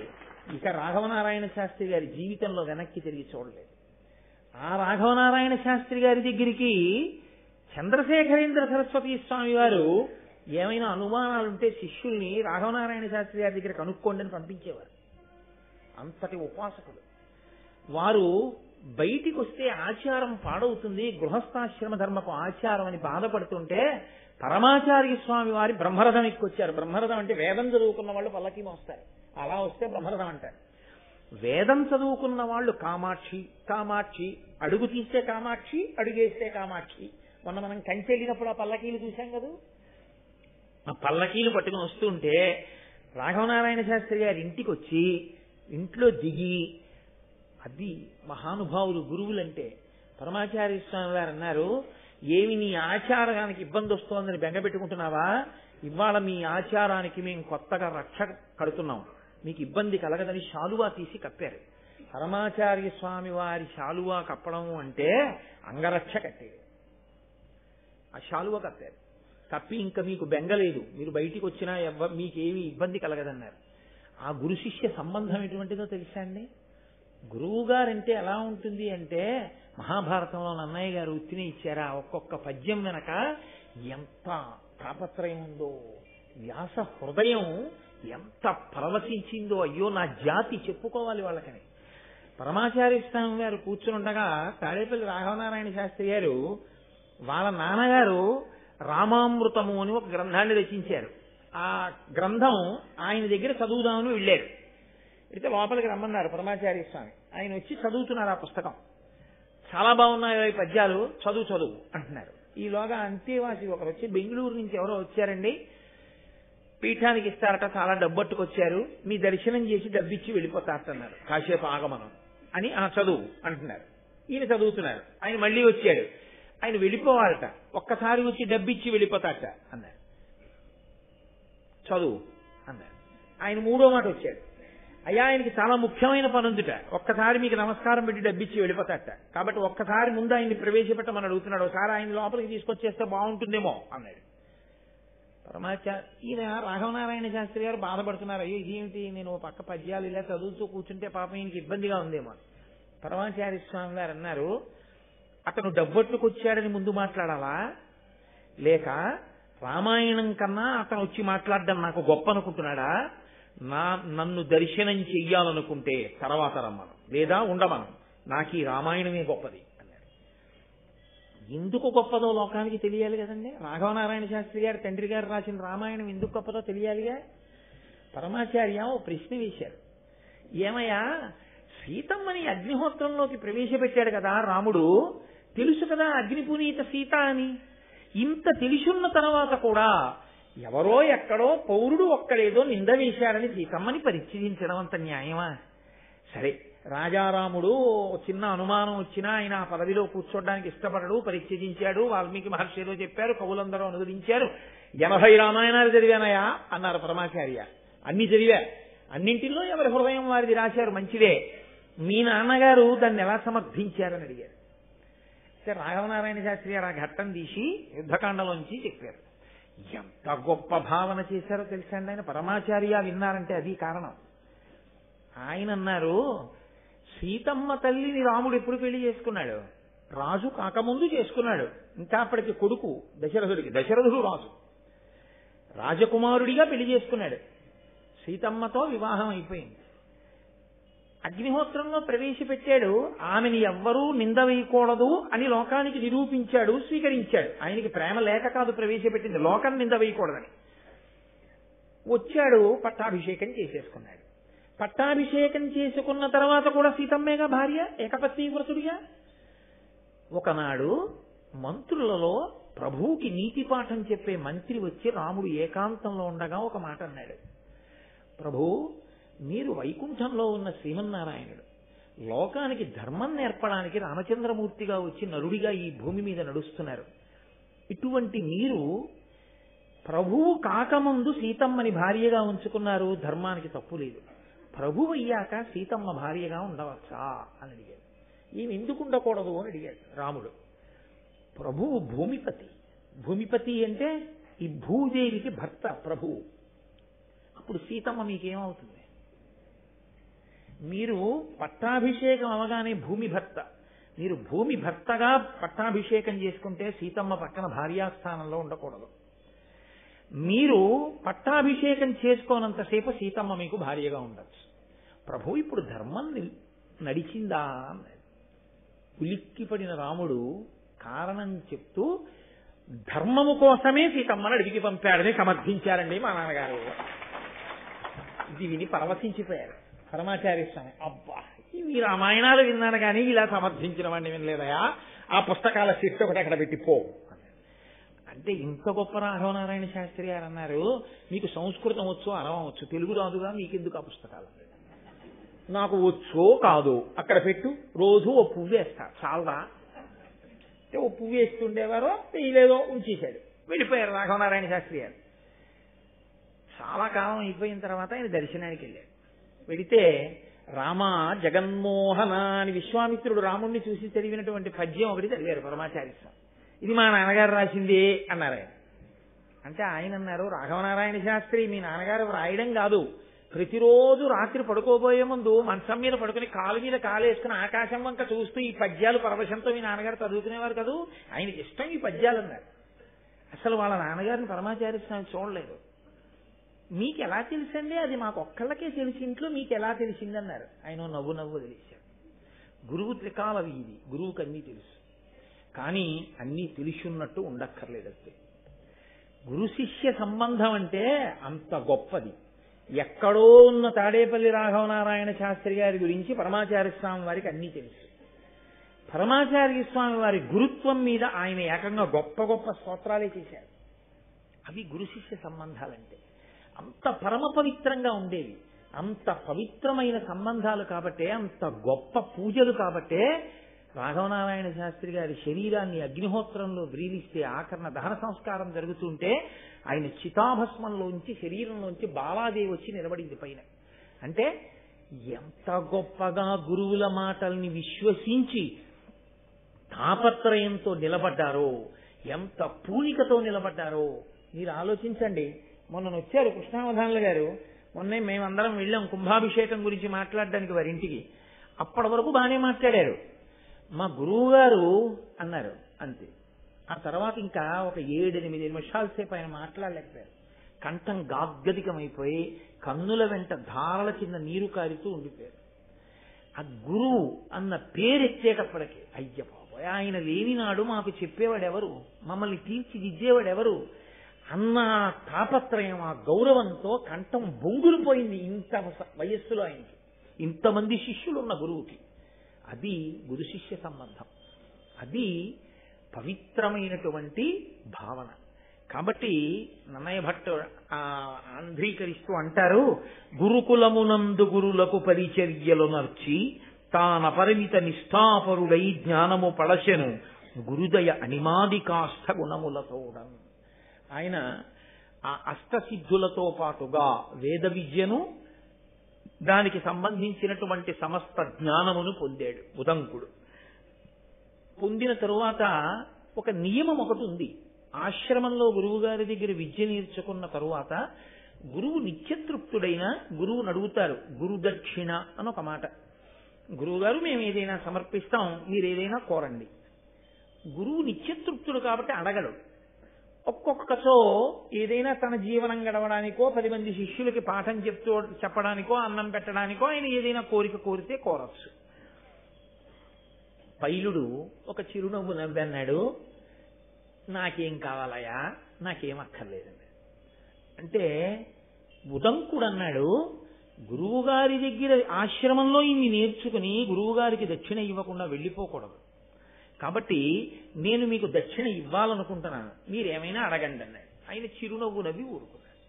ఇక రాఘవనారాయణ శాస్త్రి గారి జీవితంలో వెనక్కి తిరిగి చూడలేదు. ఆ రాఘవనారాయణ శాస్త్రి గారి దగ్గరికి చంద్రశేఖరేంద్ర సరస్వతి స్వామి వారు ఏమైనా అనుమానాలుంటే శిష్యుల్ని రాఘవనారాయణ శాస్త్రి గారి దగ్గర కనుక్కోండి అని పంపించేవారు. అంతటి ఉపాసకులు వారు. బయటికి వస్తే ఆచారం పాడవుతుంది, గృహస్థాశ్రమ ధర్మపు ఆచారం అని బాధపడుతుంటే పరమాచార్య స్వామి వారి బ్రహ్మరథం ఎక్కొచ్చారు. బ్రహ్మరథం అంటే వేదం చదువుకున్న వాళ్ళు పల్లకి మోస్తారు, అలా వస్తే బ్రహ్మరథం అంటారు. వేదం చదువుకున్న వాళ్ళు కామాక్షి కామాక్షి, అడుగు తీస్తే కామాక్షి, అడుగేస్తే కామాక్షి. మొన్న మనం కంచి వెళ్ళినప్పుడు ఆ పల్లకీలు చూశాం కదా, ఆ పల్లకీలు పట్టుకుని వస్తుంటే రాఘవనారాయణ శాస్త్రి గారి ఇంటికి వచ్చి ఇంట్లో దిగి, అది మహానుభావులు గురువులంటే. పరమాచార్య స్వామి వారు అన్నారు, ఏమి నీ ఆచారానికి ఇబ్బంది వస్తోందని బెంగ పెట్టుకుంటున్నావా? ఇవాళ మీ ఆచారానికి మేము కొత్తగా రక్ష కడుతున్నాం, మీకు ఇబ్బంది కలగదని శాలువా తీసి కప్పారు. పరమాచార్య స్వామి వారి శాలువా కప్పడం అంటే అంగరక్ష కట్టేది. ఆ శాలువా కప్పారు. కప్పి ఇంకా మీకు బెంగలేదు, మీరు బయటికి వచ్చినా మీకేమి ఇబ్బంది కలగదన్నారు. ఆ గురు శిష్య సంబంధం ఎటువంటిదో తెలుసా అండి? గురువు గారంటే ఎలా ఉంటుంది అంటే, మహాభారతంలో నన్నయ్య గారు ఉత్తిని ఇచ్చారా, ఒక్కొక్క పద్యం వెనక ఎంత తాపత్రయం ఉందో, వ్యాస హృదయం ఎంత ప్రవశించిందో, అయ్యో నా జాతి చెప్పుకోవాలి వాళ్ళకని. పరమాచార్య స్వామి గారు కూర్చునుండగా తాడేపల్లి రాఘవనారాయణ శాస్త్రి గారు వాళ్ళ నాన్నగారు రామామృతము అని ఒక గ్రంథాన్ని రచించారు. ఆ గ్రంథం ఆయన దగ్గర చదువుదామని వెళ్ళారు. అయితే లోపలికి రమ్మన్నారు పరమాచార్య స్వామి. ఆయన వచ్చి చదువుతున్నారు ఆ పుస్తకం. చాలా బాగున్నాయి ఈ పద్యాలు, చదువు అంటున్నారు. ఈలోగా అంతేవాసి ఒకరు వచ్చి, బెంగళూరు నుంచి ఎవరో వచ్చారండి, పీఠానికి ఇస్తారట, చాలా డబ్బట్టుకొచ్చారు, మీ దర్శనం చేసి డబ్బిచ్చి వెళ్ళిపోతారన్నారు, కాసేపు ఆగమనం అని. చదువు అంటున్నారు. ఈయన చదువుతున్నారు. ఆయన మళ్ళీ వచ్చాడు, ఆయన వెళ్ళిపోవాలట, ఒక్కసారి వచ్చి డబ్బిచ్చి వెళ్ళిపోతారట అన్నారు. చదువు అన్నారు. ఆయన మూడో మాట వచ్చాడు, అయ్యా ఆయనకి చాలా ముఖ్యమైన పని ఉందిట, ఒక్కసారి మీకు నమస్కారం పెట్టి డబ్బిచ్చి వెళ్ళిపోతాట, కాబట్టి ఒక్కసారి ముందు ఆయన్ని ప్రవేశపెట్టమని అడుగుతున్నాడు, ఒకసారి ఆయన లోపలికి తీసుకొచ్చేస్తే బాగుంటుందేమో అన్నాడు. ఈయన రాఘవనారాయణ శాస్త్రి గారు బాధపడుతున్నారు, అయ్యో ఇదేమిటి, నేను పక్క పద్యాలు ఇలా చదువుతూ కూర్చుంటే పాపం ఈయనకి ఇబ్బందిగా ఉందేమో. పరమాచార్య స్వామి గారు అన్నారు, అతను డబ్బొట్టుకొచ్చాడని ముందు మాట్లాడాలా, లేక రామాయణం కన్నా అతను వచ్చి మాట్లాడడం నాకు గొప్ప అనుకుంటున్నాడా? నన్ను దర్శనం చెయ్యాలనుకుంటే తర్వాత రమ్మను, లేదా ఉండమను, నాకు ఈ రామాయణమే గొప్పది అన్నాడు. ఎందుకు గొప్పదో లోకానికి తెలియాలి కదండి. రాఘవనారాయణ శాస్త్రి గారు తండ్రి గారు రాసిన రామాయణం ఎందుకు గొప్పదో తెలియాలిగా. పరమాచార్య ఓ ప్రశ్న వేశారు, ఏమయ్యా సీతమ్మని అగ్నిహోత్రంలోకి ప్రవేశపెట్టాడు కదా రాముడు, తెలుసు కదా అగ్నిపునీత సీత అని. ఇంత తెలుసున్న తర్వాత కూడా ఎవరో ఎక్కడో పౌరుడు ఒక్కడేదో నింద వేశాడని సీతమ్మని పరిచయించడం అంత న్యాయమా? సరే, రాజారాముడు చిన్న అనుమానం వచ్చినా ఆయన ఆ పదవిలో కూర్చోడానికి ఇష్టపడడు, పరిచయించాడు, వాల్మీకి మహర్షి ఏదో చెప్పారు, కవులందరూ అనువదించారు. 80 రామాయణాలు చదివానయా అన్నారు పరమాచార్య. అన్ని చదివా, అన్నింటిలో ఎవరి హృదయం వారిది రాశారు, మంచిదే. మీ నాన్నగారు దాన్ని ఎలా సమర్థించారని అడిగారు. రాఘవనారాయణ శాస్త్రి గారు ఆ ఘట్టం తీసి యుద్ధకాండలోంచి చెప్పారు. ఎంత గొప్ప భావన చేశారో తెలుసా అండి ఆయన. పరమాచార్య విన్నారంటే అది కారణం. ఆయన అన్నారు, సీతమ్మ తల్లిని రాముడు ఎప్పుడు పెళ్లి చేసుకున్నాడు? రాజు కాకముందు చేసుకున్నాడు. ఇంకా అప్పటికి కొడుకు దశరథుడికి, దశరథుడు రాజు, రాజకుమారుడిగా పెళ్లి చేసుకున్నాడు. సీతమ్మతో వివాహం అయిపోయింది. అగ్నిహోత్రంలో ప్రవేశపెట్టాడు. ఆమెని ఎవ్వరూ నింద వేయకూడదు అని లోకానికి నిరూపించాడు, స్వీకరించాడు. ఆయనకి ప్రేమ లేక కాదు ప్రవేశపెట్టింది, లోకం నింద వేయకూడదని. వచ్చాడు, పట్టాభిషేకం చేసేసుకున్నాడు. పట్టాభిషేకం చేసుకున్న తర్వాత కూడా సీతమ్మేగా భార్య, ఏకపత్ని వ్రతుడిగా. ఒకనాడు మంత్రులలో ప్రభువుకి నీతి పాఠం చెప్పే మంత్రి వచ్చి రాముడు ఏకాంతంలో ఉండగా ఒక మాట అన్నాడు. ప్రభు, మీరు వైకుంఠంలో ఉన్న శ్రీమన్నారాయణుడు, లోకానికి ధర్మం నేర్పడానికి రామచంద్రమూర్తిగా వచ్చి నరుడిగా ఈ భూమి మీద నడుస్తున్నారు. ఇటువంటి మీరు ప్రభువు కాకముందు సీతమ్మని భార్యగా ఉంచుకున్నారు, ధర్మానికి తప్పు లేదు. ప్రభువు అయ్యాక సీతమ్మ భార్యగా ఉండవచ్చా అని అడిగాడు. ఈమె ఎందుకు ఉండకూడదు అని అడిగాడు రాముడు. ప్రభువు భూమిపతి. భూమిపతి అంటే ఈ భూదేవికి భర్త ప్రభువు. అప్పుడు సీతమ్మ మీకేమవుతుంది? మీరు పట్టాభిషేకం అవగానే భూమి భర్త, మీరు భూమి భర్తగా పట్టాభిషేకం చేసుకుంటే సీతమ్మ పక్కన భార్యాస్థానంలో ఉండకూడదు. మీరు పట్టాభిషేకం చేసుకోనంతసేపు సీతమ్మ మీకు భార్యగా ఉండొచ్చు. ప్రభు ఇప్పుడు ధర్మం నడిచిందా అన్నాడు. ఉలిక్కిపడిన రాముడు కారణం చెప్తూ ధర్మము కోసమే సీతమ్మను అడిగి పంపాడని సమర్థించారండి మా నాన్నగారు. ఇది విని పరవశించిపోయారు పరమాచార్య స్వామి. అబ్బా, ఈ రామాయణాలు విన్నాను కానీ ఇలా సమర్థించిన వాడిని వినలేదయా, ఆ పుస్తకాల శిక్ష ఒకటి అక్కడ పెట్టిపో అంటే. ఇంత గొప్ప రాఘవనారాయణ శాస్త్రి గారు అన్నారు, మీకు సంస్కృతం వచ్చు, అరవం వచ్చు, తెలుగు రాదుగా, మీకెందుకు ఆ పుస్తకాలు? నాకు వచ్చో కాదు అక్కడ పెట్టు, రోజు ఓ పువ్వు వేస్తా చాలదా అంటే ఓ పువ్వు వేస్తుండేవారో వేయలేదో ఉంచేశాడు, వెళ్ళిపోయారు రాఘవనారాయణ శాస్త్రి గారు. చాలా కాలం అయిపోయిన తర్వాత ఆయన దర్శనానికి వెళ్ళాడు. వెడితే రామ జగన్మోహన అని విశ్వామిత్రుడు రాముణ్ణి చూసి చదివినటువంటి పద్యం ఒకటి చదివారు పరమాచార్య స్వామి. ఇది మా నాన్నగారు రాసింది అన్నారు ఆయన. అంటే ఆయన అన్నారు, రాఘవనారాయణ శాస్త్రి మీ నాన్నగారు రాయడం కాదు, ప్రతిరోజు రాత్రి పడుకోబోయే ముందు మంచం మీద పడుకుని కాలు మీద కాలేసుకుని ఆకాశం వంక చూస్తూ ఈ పద్యాలు పరవశంతో మీ నాన్నగారు చదువుకునేవారు కదూ, ఆయనకి ఇష్టం ఈ పద్యాలు అన్నారు. అసలు వాళ్ళ నాన్నగారిని పరమాచార్య స్వామి చూడలేదు. మీకు ఎలా తెలుసండి? అది మాకు ఒక్కళ్ళకే తెలిసి ఇంట్లో మీకు ఎలా తెలిసింది అన్నారు. ఆయన నవ్వు నవ్వు తెలిసాడు. గురువు త్రికాల వీధి, గురువుకి అన్నీ తెలుసు, కానీ అన్నీ తెలుసున్నట్టు ఉండక్కర్లేదంతే. గురు శిష్య సంబంధం అంటే అంత గొప్పది. ఎక్కడో ఉన్న తాడేపల్లి రాఘవనారాయణ శాస్త్రి గారి గురించి పరమాచార్య స్వామి వారికి అన్నీ తెలుసు. పరమాచార్య స్వామి వారి గురుత్వం మీద ఆయన ఏకంగా గొప్ప గొప్ప స్తోత్రాలే చేశారు. అవి గురు శిష్య సంబంధాలంటే. అంత పరమ పవిత్రంగా ఉండేవి, అంత పవిత్రమైన సంబంధాలు కాబట్టే, అంత గొప్ప పూజలు కాబట్టే రాఘవనారాయణ శాస్త్రి గారి శరీరాన్ని అగ్నిహోత్రంలో వ్రీలిస్తే ఆకరణ దహన సంస్కారం జరుగుతుంటే ఆయన చితాభస్మంలోంచి శరీరంలోంచి బాలాదేవి వచ్చి నిలబడింది పైన. అంటే ఎంత గొప్పగా గురువుల మాటల్ని విశ్వసించి తాపత్రయంతో నిలబడ్డారో, ఎంత పూనికతో నిలబడ్డారో మీరు ఆలోచించండి. మొన్న వచ్చారు కృష్ణావధానులు గారు, మొన్నే మేమందరం వెళ్ళాం కుంభాభిషేకం గురించి మాట్లాడడానికి వారింటికి. అప్పటి వరకు బాగానే మాట్లాడారు. మా గురువు గారు అన్నారు, అంతే. ఆ తర్వాత ఇంకా ఒక 7-8 నిమిషాల సేపు ఆయన మాట్లాడలేకపోయారు. కంఠం గాద్గదికమైపోయి కన్నుల వెంట ధారల కింద నీరు కారుతూ ఉండిపోయారు. ఆ గురువు అన్న పేరెత్తేటప్పటికి అయ్య బాబోయ్, ఆయన లేనినాడు మాకు చెప్పేవాడెవరు, మమ్మల్ని తీర్చిదిద్దేవాడెవరు అన్న తాపత్రయం, ఆ గౌరవంతో కంఠం బొంగులు పోయింది. ఇంత వయస్సులో ఆయనకి, ఇంతమంది శిష్యులు ఉన్న గురువుకి. అది గురు శిష్య సంబంధం, అది పవిత్రమైనటువంటి భావన. కాబట్టి నన్నయ్య భట్టు ఆంధ్రీకరిస్తూ అంటారు, గురుకులమునందు గురులకు పరిచర్యలు నర్చి తానపరిమిత నిష్ఠాపరుడై జ్ఞానము పడశెను గురుదయ అనిమాది కాష్ట గుణములతోడం. ఆయన ఆ అష్టసిద్ధులతో పాటుగా వేద విద్యను, దానికి సంబంధించినటువంటి సమస్త జ్ఞానమును పొందాడు ఉదంకుడు. పొందిన తరువాత ఒక నియమం ఒకటి ఉంది. ఆశ్రమంలో గురువు గారి దగ్గర విద్య నేర్చుకున్న తరువాత గురువు నిత్యతృప్తుడైన గురువుని అడుగుతారు, గురుదక్షిణ అని ఒక మాట. గురువు గారు మేము ఏదైనా సమర్పిస్తాం, మీరు ఏదైనా కోరండి. గురువు నిత్యతృప్తుడు కాబట్టి అడగడు. ఒక్కొక్కతో ఏదైనా తన జీవనం గడవడానికో 10 మంది శిష్యులకి పాఠం చెప్పడానికో అన్నం పెట్టడానికో ఆయన ఏదైనా కోరిక కోరితే కోరచ్చు. పైలుడు ఒక చిరునవ్వు నవ్వన్నాడు, నాకేం కావాలయా, నాకేం అక్కర్లేదండి. అంటే ఉదంకుడు అన్నాడు, గురువుగారి దగ్గర ఆశ్రమంలో ఇన్ని నేర్చుకుని గురువుగారికి దక్షిణ ఇవ్వకుండా వెళ్ళిపోకూడదు. కాబట్టి నేను మీకు దక్షిణ ఇవ్వాలనుకుంటున్నాను, మీరేమైనా అడగండి అన్నాడు. ఆయన చిరునవ్వు నవ్వి ఊరుకున్నాడు.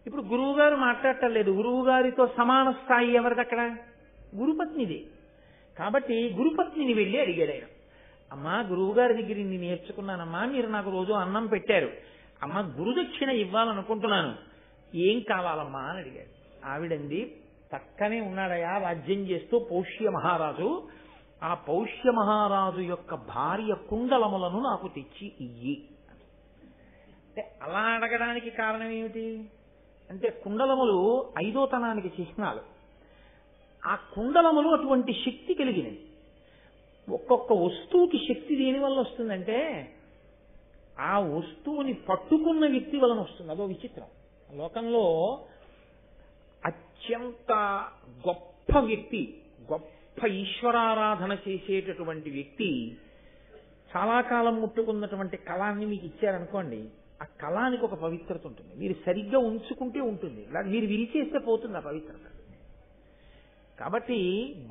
ఇప్పుడు గురువు గారు మాట్లాడటం లేదు. గురువు గారితో సమాన స్థాయి ఎవరిది అక్కడ? గురుపత్నిది. కాబట్టి గురుపత్నిని వెళ్ళి అడిగాడు ఆయన, అమ్మా గురువు గారి దగ్గర ఇన్ని నేర్చుకున్నానమ్మా, మీరు నాకు రోజు అన్నం పెట్టారు, అమ్మ గురుదక్షిణ ఇవ్వాలనుకుంటున్నాను, ఏం కావాలమ్మా అని అడిగాడు. ఆవిడంది, పక్కనే ఉన్నాడయా వాద్యం చేస్తూ పౌష్య మహారాజు, ఆ పౌష్య మహారాజు యొక్క భార్య కుండలములను నాకు తెచ్చి ఇయ్యి. అంటే అలా అడగడానికి కారణం ఏమిటి అంటే, కుండలములు 5వ తనానికి చిహ్నాలు. ఆ కుండలములు అటువంటి శక్తి కలిగినవి. ఒక్కొక్క వస్తువుకి శక్తి దేని వల్ల వస్తుందంటే, ఆ వస్తువుని పట్టుకున్న వ్యక్తి వలన వస్తుంది. అదో విచిత్రం. లోకంలో అత్యంత గొప్ప వ్యక్తి, గొప్ప ఈశ్వరారాధన చేసేటటువంటి వ్యక్తి చాలా కాలం ముట్టుకున్నటువంటి కళాన్ని మీకు ఇచ్చారనుకోండి, ఆ కళానికి ఒక పవిత్రత ఉంటుంది. మీరు సరిగ్గా ఉంచుకుంటే ఉంటుంది, మీరు విరిచేస్తే పోతుంది ఆ పవిత్రత. కాబట్టి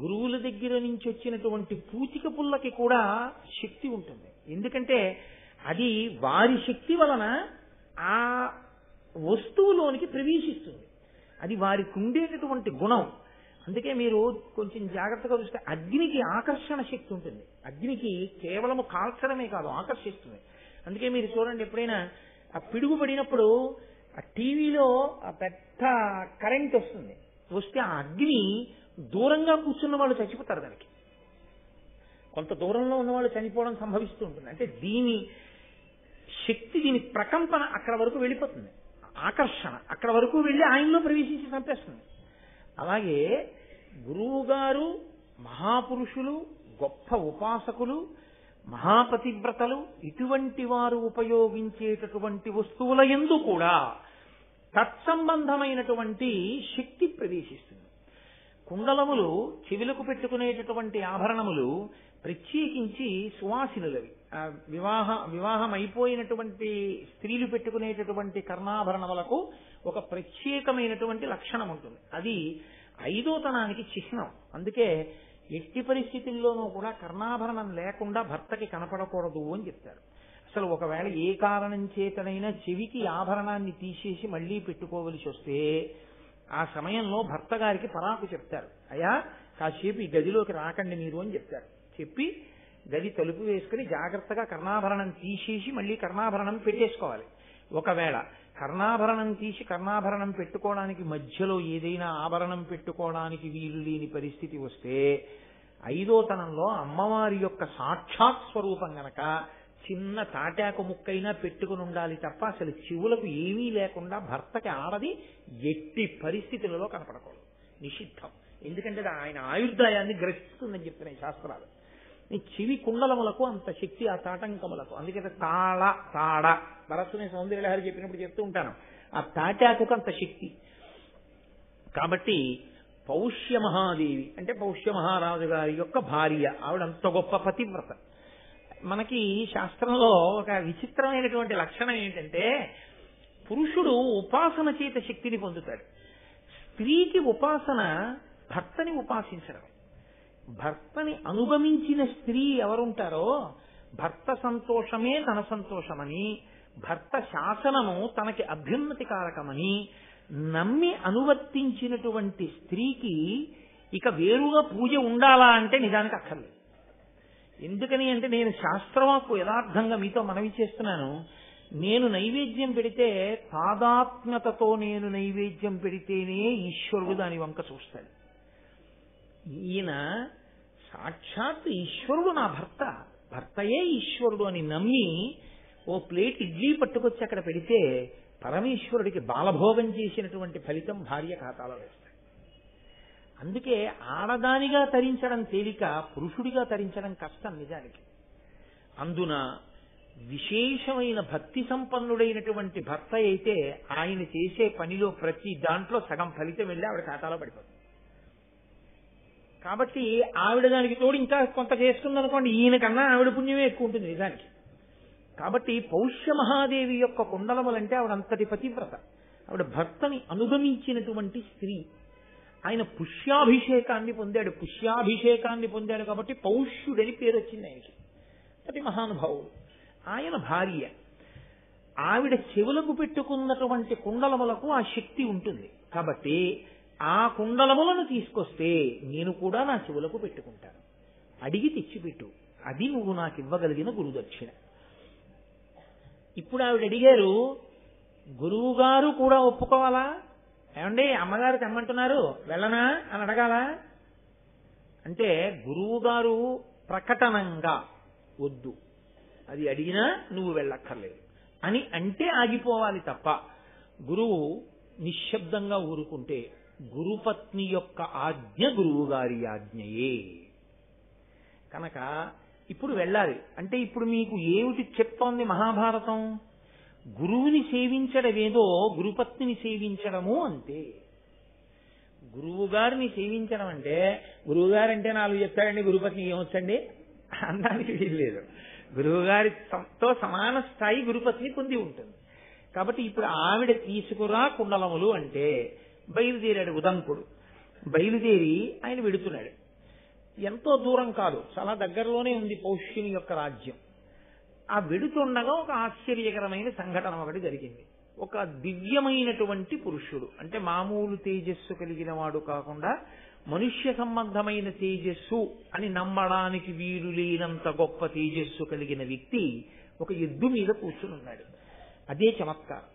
గురువుల దగ్గర నుంచి వచ్చినటువంటి పూచిక పుల్లకి కూడా శక్తి ఉంటుంది. ఎందుకంటే అది వారి శక్తి వలన ఆ వస్తువులోనికి ప్రవేశిస్తుంది. అది వారికి ఉండేటటువంటి గుణం. అందుకే మీరు కొంచెం జాగ్రత్తగా చూస్తే అగ్నికి ఆకర్షణ శక్తి ఉంటుంది. అగ్నికి కేవలము కాల్చడమే కాదు, ఆకర్షిస్తుంది. అందుకే మీరు చూడండి, ఎప్పుడైనా ఆ పిడుగు పడినప్పుడు ఆ టీవీలో ఆ పెద్ద కరెంట్ వస్తే ఆ అగ్ని దూరంగా కూర్చున్న వాళ్ళు చచ్చిపోతారు. దానికి కొంత దూరంలో ఉన్నవాళ్ళు చనిపోవడం సంభవిస్తూ ఉంటుంది. అంటే దీని శక్తి, దీని ప్రకంపన అక్కడ వరకు వెళ్ళిపోతుంది, ఆకర్షణ అక్కడ వరకు వెళ్ళి ఆయనలో ప్రవేశించి చంపేస్తుంది. అలాగే గురువుగారు మహాపురుషులు, గొప్ప ఉపాసకులు, మహాపతివ్రతలు, ఇటువంటి వారు ఉపయోగించేటటువంటి వస్తువుల యందు కూడా తత్సంబంధమైనటువంటి శక్తి ప్రవేశిస్తుంది. కుండలములు, చెవులకు పెట్టుకునేటటువంటి ఆభరణములు ప్రత్యేకించి సువాసినులవి. వివాహం అయిపోయినటువంటి స్త్రీలు పెట్టుకునేటటువంటి కర్ణాభరణములకు ఒక ప్రత్యేకమైనటువంటి లక్షణం ఉంటుంది. అది 5వ తనానికి చిహ్నం. అందుకే ఎట్టి పరిస్థితుల్లోనూ కూడా కర్ణాభరణం లేకుండా భర్తకి కనపడకూడదు అని చెప్తారు. అసలు ఒకవేళ ఏ కారణం చేతనైనా చెవికి ఆభరణాన్ని తీసేసి మళ్లీ పెట్టుకోవలసి వస్తే ఆ సమయంలో భర్త గారికి పరాకు చెప్తారు, అయ్యా కాసేపు ఈ గదిలోకి రాకండి మీరు అని చెప్తారు. చెప్పి గది తలుపు వేసుకుని జాగ్రత్తగా కర్ణాభరణం తీసేసి మళ్లీ కర్ణాభరణం పెట్టేసుకోవాలి. ఒకవేళ కర్ణాభరణం తీసి కర్ణాభరణం పెట్టుకోవడానికి మధ్యలో ఏదైనా ఆభరణం పెట్టుకోవడానికి వీలు లేని పరిస్థితి వస్తే 5వ తనంలో అమ్మవారి యొక్క సాక్షాత్ స్వరూపం గనక చిన్న తాటాకు ముక్కైనా పెట్టుకుని ఉండాలి తప్ప అసలు చెవులకు ఏమీ లేకుండా భర్తకి ఆడది ఎట్టి పరిస్థితులలో కనపడకూడదు, నిషిద్ధం. ఎందుకంటే ఆయన ఆయుర్దాయాన్ని గ్రహిస్తుందని చెప్తున్నాయి శాస్త్రాలు. చెవి కుండలములకు అంత శక్తి, ఆ తాటంకములకు. అందుకే తాళ తాడ భరతుని సౌందర్యలహరి చెప్పినప్పుడు చెప్తూ ఉంటాను, ఆ తాటాకుకు అంత శక్తి. కాబట్టి పౌష్య మహాదేవి అంటే పౌష్య మహారాజు గారి యొక్క భార్య, ఆవిడ అంత గొప్ప పతివ్రత. మనకి శాస్త్రంలో ఒక విచిత్రమైనటువంటి లక్షణం ఏంటంటే, పురుషుడు ఉపాసన చేత శక్తిని పొందుతాడు. స్త్రీకి ఉపాసన భర్తని ఉపాసించడం. భర్తని అనుగమించిన స్త్రీ ఎవరుంటారో, భర్త సంతోషమే తన సంతోషమని, భర్త శాసనము తనకి అభ్యున్నతి కారకమని నమ్మి అనువర్తించినటువంటి స్త్రీకి ఇక వేరుగా పూజ ఉండాలా అంటే నిజానికి అక్కర్లేదు. ఎందుకని అంటే, నేను శాస్త్రవాక్కు యథార్థంగా మీతో మనవి చేస్తున్నాను. నేను నైవేద్యం పెడితే తాదాత్మ్యతతో నేను నైవేద్యం పెడితేనే ఈశ్వరుడు దాని వంక చూస్తాడు. ఈయన సాక్షాత్ ఈశ్వరుడు నా భర్త, భర్తయే ఈశ్వరుడు అని నమ్మి ఓ ప్లేట్ ఇడ్లీ పట్టుకొచ్చి అక్కడ పెడితే పరమేశ్వరుడికి బాలభోగం చేసినటువంటి ఫలితం భార్య ఖాతాలో వేస్తాడు. అందుకే ఆడదానిగా తరించడం తేలిక, పురుషుడిగా తరించడం కష్టం నిజానికి. అందున విశేషమైన భక్తి సంపన్నుడైనటువంటి భర్త అయితే ఆయన చేసే పనిలో ప్రతి దాంట్లో సగం ఫలితం వెళ్ళి ఆవిడ ఖాతాలో పడిపోతుంది. కాబట్టి ఆవిడ దానికి తోడు ఇంకా కొంత చేస్తుందనుకోండి, ఈయన కన్నా ఆవిడ పుణ్యమే ఎక్కువ ఉంటుంది నిజానికి. కాబట్టి పౌష్య మహాదేవి యొక్క కుండలములంటే ఆవిడ అంతటి పతివ్రత. ఆవిడ భర్తని అనుగమించినటువంటి స్త్రీ. ఆయన పుష్యాభిషేకాన్ని పొందాడు. పుష్యాభిషేకాన్ని పొందాడు కాబట్టి పౌష్యుడని పేరు వచ్చింది ఆయనకి. అతి మహానుభావుడు. ఆయన భార్య. ఆవిడ చెవులకు పెట్టుకున్నటువంటి కుండలములకు ఆ శక్తి ఉంటుంది. కాబట్టి ఆ కుండలములను తీసుకొస్తే నేను కూడా నా చెవులకు పెట్టుకుంటాను, అడిగి తెచ్చిపెట్టు, అది నువ్వు నాకు ఇవ్వగలిగిన గురుదక్షిణ. ఇప్పుడు ఆవిడ అడిగారు, గురువుగారు కూడా ఒప్పుకోవాలా? ఏమండి అమ్మగారు తెమ్మంటున్నారు వెళ్ళనా అని అడగాలా అంటే, గురువుగారు ప్రకటనంగా వద్దు, అది అడిగినా నువ్వు వెళ్ళక్కర్లేదు అని అంటే ఆగిపోవాలి తప్ప, గురువు నిశ్శబ్దంగా ఊరుకుంటే గురుపత్ని యొక్క ఆజ్ఞ గురువుగారి ఆజ్ఞయే. కనుక ఇప్పుడు వెళ్ళాలి. అంటే ఇప్పుడు మీకు ఏమిటి చెప్తోంది మహాభారతం? గురువుని సేవించడమేదో గురుపత్నిని సేవించడము అంతే. గురువు గారిని సేవించడం అంటే, గురువుగారంటే 4 చెప్తాడండి, గురుపత్ని ఏమొచ్చండి అనడానికి వీల్లేదు. గురువుగారితో సమాన స్థాయి గురుపత్ని పొంది ఉంటుంది. కాబట్టి ఇప్పుడు ఆవిడ తీసుకురా కుండలములు అంటే బయలుదేరాడు ఉదంకుడు. బయలుదేరి ఆయన వెడుతున్నాడు. ఎంతో దూరం కాదు, చాలా దగ్గరలోనే ఉంది పౌష్యుని యొక్క రాజ్యం. ఆ వెడుతుండగా ఒక ఆశ్చర్యకరమైన సంఘటన ఒకటి జరిగింది. ఒక దివ్యమైనటువంటి పురుషుడు, అంటే మామూలు తేజస్సు కలిగిన వాడు కాకుండా మనుష్య సంబంధమైన తేజస్సు అని నమ్మడానికి వీలు లేనంత గొప్ప తేజస్సు కలిగిన వ్యక్తి ఒక ఎద్దు మీద కూర్చుని ఉన్నాడు. అదే చమత్కారం.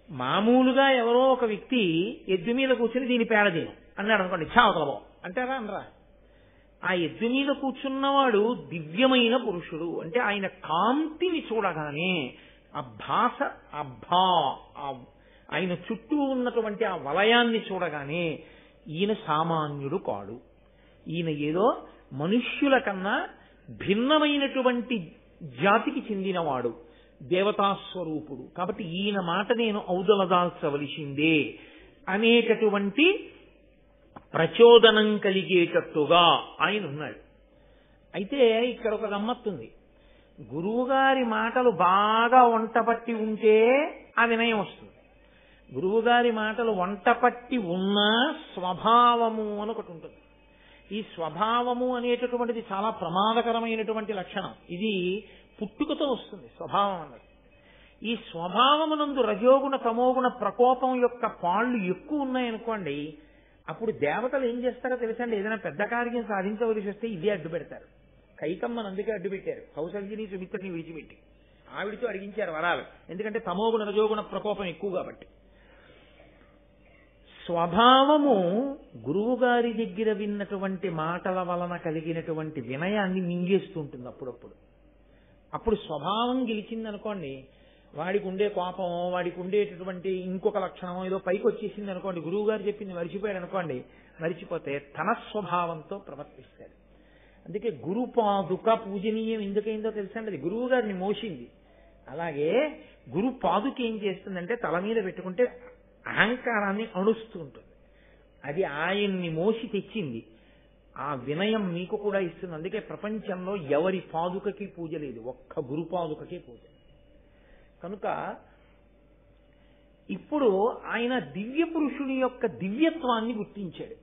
మామూలుగా ఎవరో ఒక వ్యక్తి ఎద్దు మీద కూర్చుని దీని పేడదేను అన్నాడు అనుకోండి, చావతలబో అంటారా అనరా? ఆ ఎద్దు మీద కూర్చున్నవాడు దివ్యమైన పురుషుడు. అంటే ఆయన కాంతిని చూడగానే ఆ భాష, ఆయన చుట్టూ ఉన్నటువంటి ఆ వలయాన్ని చూడగానే ఈయన సామాన్యుడు కాడు, ఈయన ఏదో మనుష్యుల కన్నా భిన్నమైనటువంటి జాతికి చెందినవాడు, దేవతాస్వరూపుడు. కాబట్టి ఈయన మాట నేను ఔదలదాల్చవలసిందే అనేటటువంటి ప్రచోదనం కలిగేటట్టుగా ఆయన ఉన్నాడు. అయితే ఇక్కడ ఒక గమ్మత్తుంది. గురువుగారి మాటలు బాగా వంటపట్టి ఉంటే ఆ వినయం వస్తుంది. గురువుగారి మాటలు వంటపట్టి ఉన్నా స్వభావము అని ఒకటి ఉంటుంది. ఈ స్వభావము అనేటటువంటిది చాలా ప్రమాదకరమైనటువంటి లక్షణం. ఇది పుట్టుకతో వస్తుంది స్వభావం అన్నది. ఈ స్వభావమునందు రజోగుణ తమోగుణ ప్రకోపం యొక్క పాళ్లు ఎక్కువ ఉన్నాయనుకోండి, అప్పుడు దేవతలు ఏం చేస్తారో తెలుసండి, ఏదైనా పెద్ద కార్యం సాధించవలసి వస్తే ఇదే అడ్డు పెడతారు. కైకమ్మను అందుకే అడ్డు పెట్టారు, కౌసల్యని సుమిత్రని విడిచిపెట్టి ఆవిడితో అడిగించారు వరాలు. ఎందుకంటే తమోగుణ రజోగుణ ప్రకోపం ఎక్కువ కాబట్టి. స్వభావము గురువు గారి దగ్గర విన్నటువంటి మాటల వలన కలిగినటువంటి వినయాన్ని మింగేస్తుంటుంది అప్పుడప్పుడు. అప్పుడు స్వభావం గెలిచిందనుకోండి, వాడికి ఉండే కోపం, వాడికి ఉండేటటువంటి ఇంకొక లక్షణం ఏదో పైకి వచ్చేసింది అనుకోండి, గురువు గారు చెప్పింది మరిచిపోయాడు అనుకోండి, మరిచిపోతే తన స్వభావంతో ప్రవర్తిస్తాడు. అందుకే గురుపాదుక పూజనీయం ఎందుకైందో తెలుసండి, అది గురువు గారిని మోసింది. అలాగే గురు పాదుక ఏం చేస్తుందంటే తల మీద పెట్టుకుంటే అహంకారాన్ని అణుస్తూ ఉంటుంది. అది ఆయన్ని మోసి తెచ్చింది. ఆ వినయం మీకు కూడా ఇస్తుంది. అందుకే ప్రపంచంలో ఎవరి పాదుకకి పూజ లేదు, ఒక్క గురు పాదుకకే పూజ. కనుక ఇప్పుడు ఆయన దివ్య పురుషుని యొక్క దివ్యత్వాన్ని గుర్తించాడు.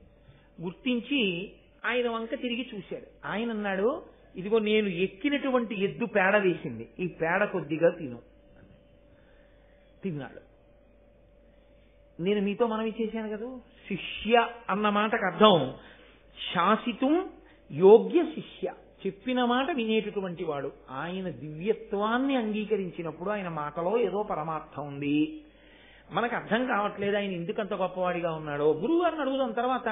గుర్తించి ఆయన వంక తిరిగి చూశాడు. ఆయన అన్నాడు, ఇదిగో నేను ఎక్కినటువంటి ఎద్దు పేడ వేసింది, ఈ పేడ కొద్దిగా తిన్నాడు. నేను మీతో మనవి చేశాను కదా, శిష్య అన్న మాటకు అర్థం శాసితం యోగ్య శిష్య, చెప్పిన మాట వినేటటువంటి వాడు. ఆయన దివ్యత్వాన్ని అంగీకరించినప్పుడు ఆయన మాటలో ఏదో పరమార్థం ఉంది. మనకు అర్థం కావట్లేదు ఆయన ఎందుకంత గొప్పవాడిగా ఉన్నాడో, గురువు గారిని అడుగుదాం తర్వాత.